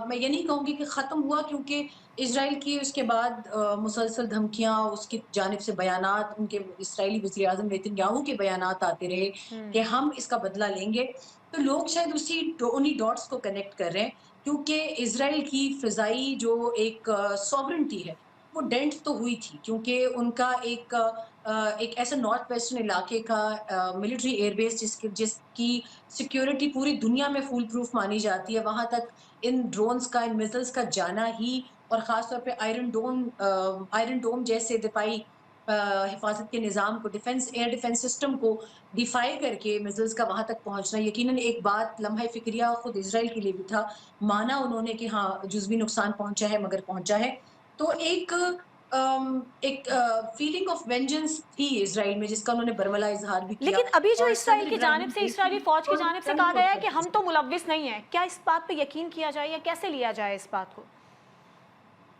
میں یہ نہیں کہوں گی کہ ختم ہوا، کیونکہ اسرائیل کی اس کے بعد مسلسل دھمکیاں، اس کی جانب سے بیانات، ان کے اسرائیلی وزیر اعظم نیتن یاہو کے بیانات آتے رہے کہ ہم اس کا بدلہ لیں گے. تو لوگ شاید انہی ڈاٹس کو کنیکٹ کر رہے ہیں، کیونکہ اسرائیل کی فضائی جو ایک سوورنٹی ہے وہ ڈینٹ تو ہوئی تھی، کیونکہ ان کا ایک ایسا نارتھ ویسٹرن علاقے کا ملٹری ایئر بیس جس کی سیکیورٹی پوری دنیا میں فول پروف مانی جاتی ہے، وہاں تک ان ڈرونز کا، ان میزلز کا جانا ہی، اور خاص طور پہ آئرن ڈوم جیسے دفاعی حفاظت کے نظام کو، ایئر ڈیفنس سسٹم کو ڈیفائی کر کے میزلز کا وہاں تک پہنچنا یقیناً ایک بات لمحہ فکریہ خود اسرائیل کے لیے بھی تھا. مانا انہوں نے کہ ہاں جزوی نقصان پہنچا ہے مگر پہنچا ہے. تو ایک एक फीलिंग ऑफ वेंजेंस थी इसराइल में, जिसका उन्होंने बरमला इजहार भी किया। लेकिन अभी जो और इसराइल सदर की इब्राहिम जानिब से, रईसी इसराइली फौज की को जानिब से टर्न कहा गया है आउट कि कर हम तो मुलव्विस नहीं हैं, क्या इस बात पे यकीन किया जाए या कैसे लिया जाए इस बात को?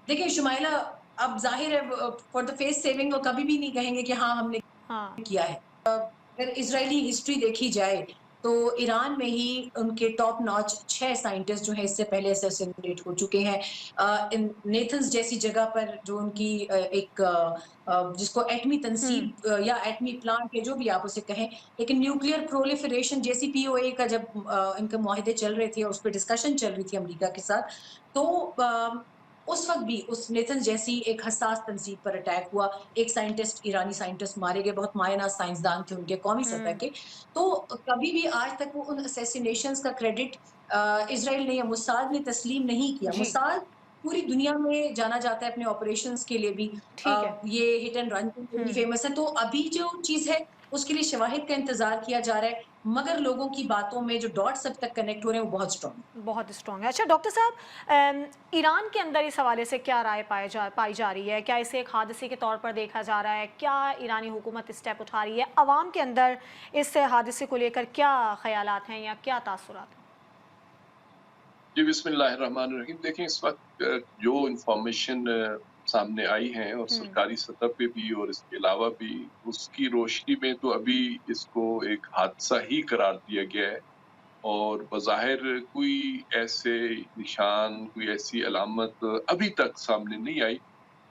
देखिए शुमाइला, अब जाहिर है फॉर द फेस सेविंग वो कभी भी नहीं कहेंगे कि हाँ हमने हाँ। किया है। अगर इजरायली हिस्ट्री देखी जाए तो ईरान में ही उनके टॉप नॉच 6 साइंटिस्ट जो है इससे पहले असैसिनेट हो चुके हैं। नेथन्स जैसी जगह पर जो उनकी जिसको एटमी तनसीब या एटमी प्लांट या जो भी आप उसे कहें, लेकिन न्यूक्लियर प्रोलिफरेशन जैसी पीओए का जब इनके मुआहदे चल रहे थे और उस पर डिस्कशन चल रही थी अमेरिका के साथ, तो उस वक्त भी उस नेथन जैसी एक हसास तंजीब पर अटैक हुआ। एक साइंटिस्ट, ईरानी साइंटिस्ट मारे गए, बहुत मायना साइंसदान थे उनके कौमी सतह के। तो कभी भी आज तक वो उन असैसिनेशंस का क्रेडिट इजराइल ने या मुसाद ने तस्लीम नहीं किया। जी। मुसाद पूरी दुनिया में जाना जाता है अपने ऑपरेशंस के लिए भी। ठीक है। ये हिट एंड रन के लिए भी फेमस है। तो अभी जो चीज है उसके लिए शवाहिद का इंतजार किया जा रहा है, मगर लोगों की बातों में जो डॉट्स अब तक कनेक्ट हो रहे हैं वो बहुत स्ट्रॉन्ग है। बहुत स्ट्रॉन्ग है। अच्छा डॉक्टर साहब, ईरान के अंदर इस हवाले से क्या राय पाई जा रही है? क्या इसे एक हादसे के तौर पर देखा जा रहा है? क्या ईरानी हुकूमत स्टेप उठा रही है? अवाम के अंदर इस हादसे को लेकर क्या ख्यालात हैं या क्या तासुरात हैं? जी बिस्मिल्लाहिर्रहमानिर्रहीम। देखिए इस वक्त जो इंफॉर्मेशन सामने आई है और सरकारी सतह पे भी और इसके अलावा भी, उसकी रोशनी में तो अभी इसको एक हादसा ही करार दिया गया है और बज़ाहिर कोई ऐसे निशान, कोई ऐसी अलामत अभी तक सामने नहीं आई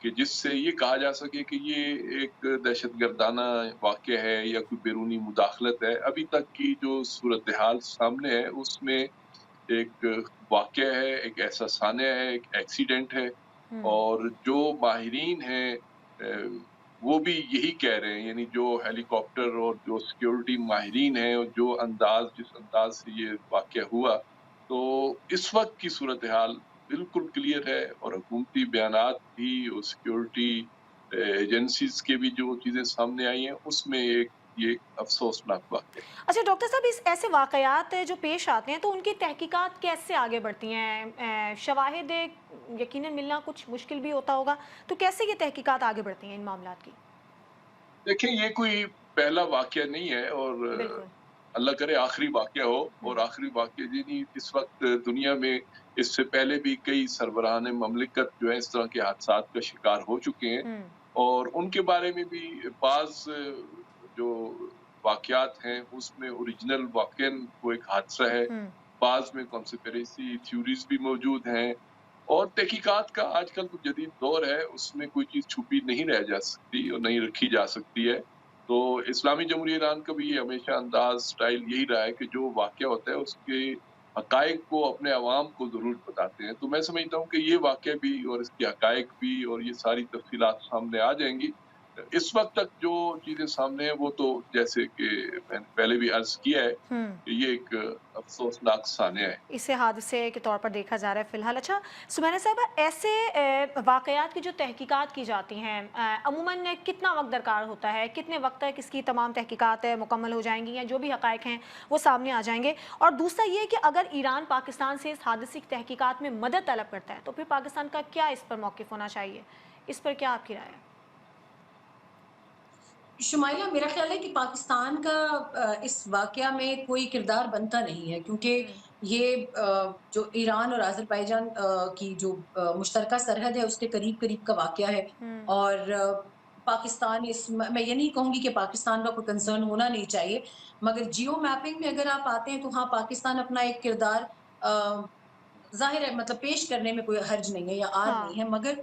कि जिससे ये कहा जा सके कि ये एक दहशतगर्दाना वाक़या है या कोई बैरूनी मुदाखलत है। अभी तक की जो सूरत हाल सामने है उसमें एक वाक़या है, एक ऐसा सान्या है, एक एक्सीडेंट है और जो माहिरीन हैं वो भी यही कह रहे हैं, यानी जो हेलीकॉप्टर और जो सिक्योरिटी माहिरीन हैं और जिस अंदाज़ से ये वाक़या हुआ, तो इस वक़्त की सूरत-ए-हाल बिल्कुल क्लियर है और हुकूमती बयानात भी और सिक्योरिटी एजेंसीज़ के भी जो चीज़ें सामने आई हैं, उसमें ये अफ़सोसनाक वाक़या है। अच्छा डॉक्टर साहब, इस ऐसे वाक़यात जो पेश आते हैं तो उनकी तहकीकात कैसे आगे बढ़ती हैं? शवाहिद यकीनन मिलना कुछ मुश्किल भी होता होगा, तो कैसे ये तहकीकात आगे बढ़ती हैं इन मामलात की? देखिए ये कोई पहला वाक़या नहीं है और बिल्कुल। अल्लाह करे आखिरी वाक़या हो और आखिरी वाक़या यानी इस वक्त दुनिया में इससे पहले भी कई सरबराहान ममलिकत जो है इस तरह के हादसात का शिकार हो चुके हैं और उनके बारे में भी बाज़ जो वाक़यात हैं उसमें ओरिजिनल वाक़ईन वो एक हादसा है, बाज़ में कॉन्स्पिरेसी थ्योरीज़ भी मौजूद हैं और तहकीकात का आजकल तो जदीद दौर है, उसमें कोई चीज़ छुपी नहीं रह जा सकती और नहीं रखी जा सकती है। तो इस्लामी जमहूरिया ईरान का भी ये हमेशा अंदाज़, स्टाइल यही रहा है कि जो वाक़या होता है उसके हक़ाइक़ को अपने अवाम को ज़रूर बताते हैं। तो मैं समझता हूँ कि ये वाक़या भी और इसके हक़ाइक़ भी और ये सारी तफ़सीलात सामने आ जाएँगी। इस वक़्त तक जो चीज़ें सामने हैं वो तो जैसे कि मैंने पहले भी अर्ज़ किया है कि ये एक अफ़सोसनाक सान्या है। इसे हादसे के तौर पर देखा जा रहा है फ़िलहाल। अच्छा सुमैना साहिबा, ऐसे वाक़यात की जो तहकीकात की जाती हैं अमूमन कितना वक्त दरकार होता है? कितने वक्त तक इसकी तमाम तहकीकात मुकम्मल हो जाएंगी या जो भी हक़ाइक़ हैं वो सामने आ जाएंगे? और दूसरा ये कि अगर ईरान पाकिस्तान से इस हादसे की तहकीकात में मदद तलब करता है तो फिर पाकिस्तान का क्या इस पर मौक़िफ़ होना चाहिए? इस पर क्या आपकी राय है? शुमाइला, मेरा ख्याल है कि पाकिस्तान का इस वाक़या में कोई किरदार बनता नहीं है, क्योंकि ये जो ईरान और अज़रबैजान की जो मुश्तरका सरहद है उसके करीब-करीब का वाक़या है और पाकिस्तान मैं ये नहीं कहूँगी कि पाकिस्तान का कोई कंसर्न होना नहीं चाहिए, मगर जियो मैपिंग में अगर आप आते हैं तो हाँ, पाकिस्तान अपना एक किरदार ज़ाहिर है मतलब पेश करने में कोई हर्ज नहीं है या आर हाँ। नहीं है, मगर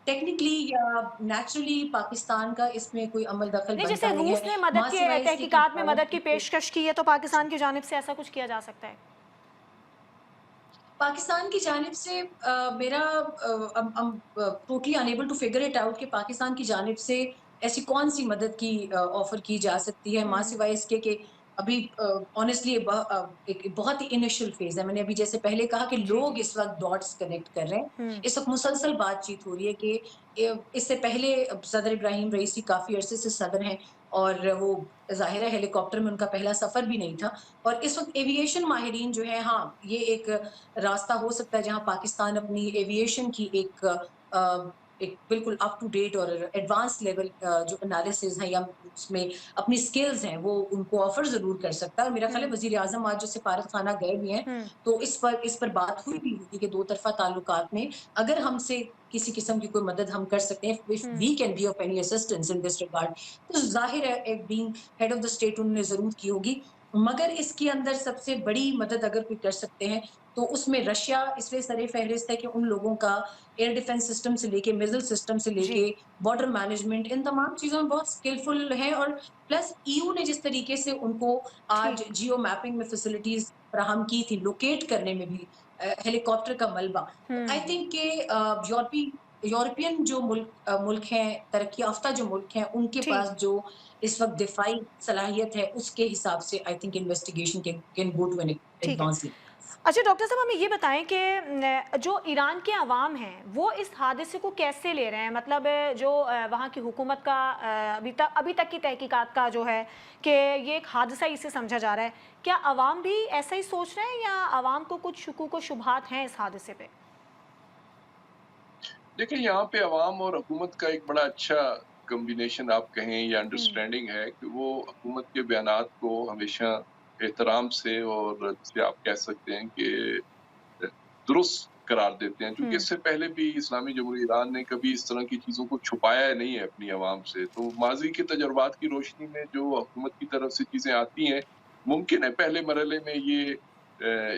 टेक्निकली या नेचुरली पाकिस्तान का इसमें कोई अमल दखल नहीं, बनता जैसे नहीं रूस है। ने मदद माँ के सिवाय इसके कि तहकीकात में भारत मदद की पेशकश की है तो पाकिस्तान की जानिब से ऐसा कुछ किया जा सकता है? पाकिस्तान की जानिब से मेरा totally unable to figure it out कि पाकिस्तान की जानिब से ऐसी कौन सी मदद की ऑफर की जा सकती है, माँ सिवाय इसके कि अभी ऑनेस्टली एक बहुत ही इनिशियल फेज है। मैंने अभी जैसे पहले कहा कि जी, लोग जी। इस वक्त डॉट्स कनेक्ट कर रहे हैं। इस वक्त मुसलसल बातचीत हो रही है कि इससे पहले सदर इब्राहिम रईसी काफी अरसे से सदर हैं और वो जाहिर है हेलीकॉप्टर में उनका पहला सफर भी नहीं था और इस वक्त एविएशन माहिरीन जो है, हाँ ये एक रास्ता हो सकता है जहां पाकिस्तान अपनी एविएशन की एक एक बिल्कुल अप टू डेट और एडवांस लेवल जो एनालिसिस है या उसमें अपनी स्किल्स हैं वो उनको ऑफर जरूर कर सकता है। और मेरा ख्याल है वजीर आजम आज जो सिफारत खाना गए भी हैं, तो इस पर बात हुई भी होगी कि दो तरफा ताल्लुकात में अगर हमसे किसी किस्म की कोई मदद हम कर सकते हैं, if we can be of any assistance in this regard, तो जाहिर है एक being head of the state उन्होंने जरूर की होगी। मगर इसके अंदर सबसे बड़ी मदद अगर कोई कर सकते हैं तो उसमें रशिया इसलिए सरे फहरिस्त है कि उन लोगों का एयर डिफेंस सिस्टम से लेके मिसाइल सिस्टम से जी। लेके बॉर्डर मैनेजमेंट इन तमाम चीजों में बहुत स्किलफुल है। और प्लस यूं ने जिस तरीके से उनको आज ठीक। जियो मैपिंग में फैसिलिटीज फराहम की थी, लोकेट करने में भी हेलीकॉप्टर का मलबा, आई थिंक के यूरोपियन जो मुल्क हैं, तरक्की याफ्ता जो मुल्क हैं, उनके ठीक। पास जो इस वक्त दिफाई सलाहियत है उसके हिसाब से I think investigation can go to an ठीक है। एडवांस। अच्छा डॉक्टर साहब, हमें ये बताएं कि जो ईरान के अवाम हैं वो इस हादसे को कैसे ले रहे हैं? मतलब जो वहाँ की हुकूमत का अभी तक की तहकीकात का जो है कि ये एक हादसा ही इसे समझा जा रहा है, क्या अवाम भी ऐसा ही सोच रहे हैं या अवाम को कुछ शुकूक व शुबहात हैं इस हादसे पे? देखिए, यहाँ पे अवाम और हुकूमत का एक बड़ा अच्छा कॉम्बिनेशन आप कहें या अंडरस्टैंडिंग है कि वो हुकूमत के बयानात को हमेशा एहतराम से और जिसे आप कह सकते हैं कि दुरुस्त करार देते हैं, क्योंकि इससे पहले भी इस्लामी जमहूरियत ईरान ने कभी इस तरह की चीज़ों को छुपाया नहीं है अपनी आवाम से। तो माज़ी के तजुर्बात की रोशनी में जो हुकूमत की तरफ से चीज़ें आती हैं, मुमकिन है पहले मरहले में ये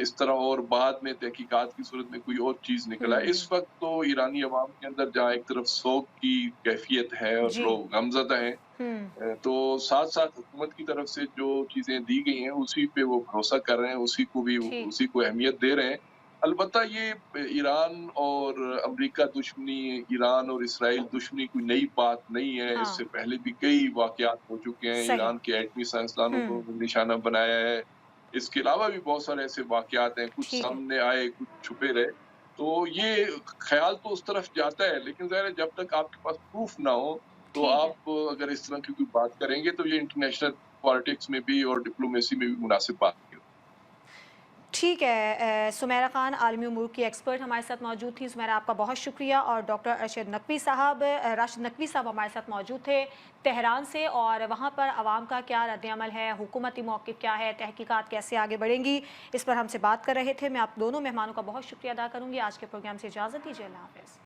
इस तरह और बाद में तहकीकात की सूरत में कोई और चीज़ निकल आए। इस वक़्त तो ईरानी अवाम के अंदर जहाँ एक तरफ शौक की कैफ़ियत है और जी। लोग गमज़दा हैं, तो साथ-साथ हुकूमत की तरफ से जो चीज़ें दी गई हैं, उसी पे वो भरोसा कर रहे हैं, ठीक। उसी को अहमियत दे रहे हैं। अलबत्ता ये ईरान और अमेरिका दुश्मनी, ईरान और इस्राइल दुश्मनी कोई नई बात नहीं है। हाँ। इससे पहले भी कई वाक़यात हो चुके हैं। सही। ईरान के एटमी साइंसदानों को निशाना बनाया है। इसके अलावा भी बहुत सारे ऐसे वाक़यात हैं, कुछ ठीक है। सामने आए, कुछ छुपे रहे। तो ये ख़्याल तो उस तरफ जाता है, लेकिन ज़ाहिर है जब तक आपके पास प्रूफ़ ना हो, तो ठीक है। आप अगर इस तरह की कोई बात करेंगे, तो ये इंटरनेशनल पॉलिटिक्स में भी और डिप्लोमेसी में भी मुनासिब बात नहीं होगी। ठीक है। सुमेरा खान आलमी उमूर की एक्सपर्ट हमारे साथ मौजूद थी। सुमेरा, आपका बहुत शुक्रिया। और डॉक्टर राशिद नकवी साहब हमारे साथ मौजूद थे तेहरान से, और वहाँ पर आवाम का क्या रद्द-ए-अमल है, हुकूमती मौक़िफ़ क्या है, तहकीकात कैसे आगे बढ़ेंगी, इस पर हमसे बात कर रहे थे। मैं आप दोनों मेहमानों का बहुत शुक्रिया अदा करूँगी। आज के प्रोग्राम से इजाज़त दीजिए। अल्लाह हाफ़िज़।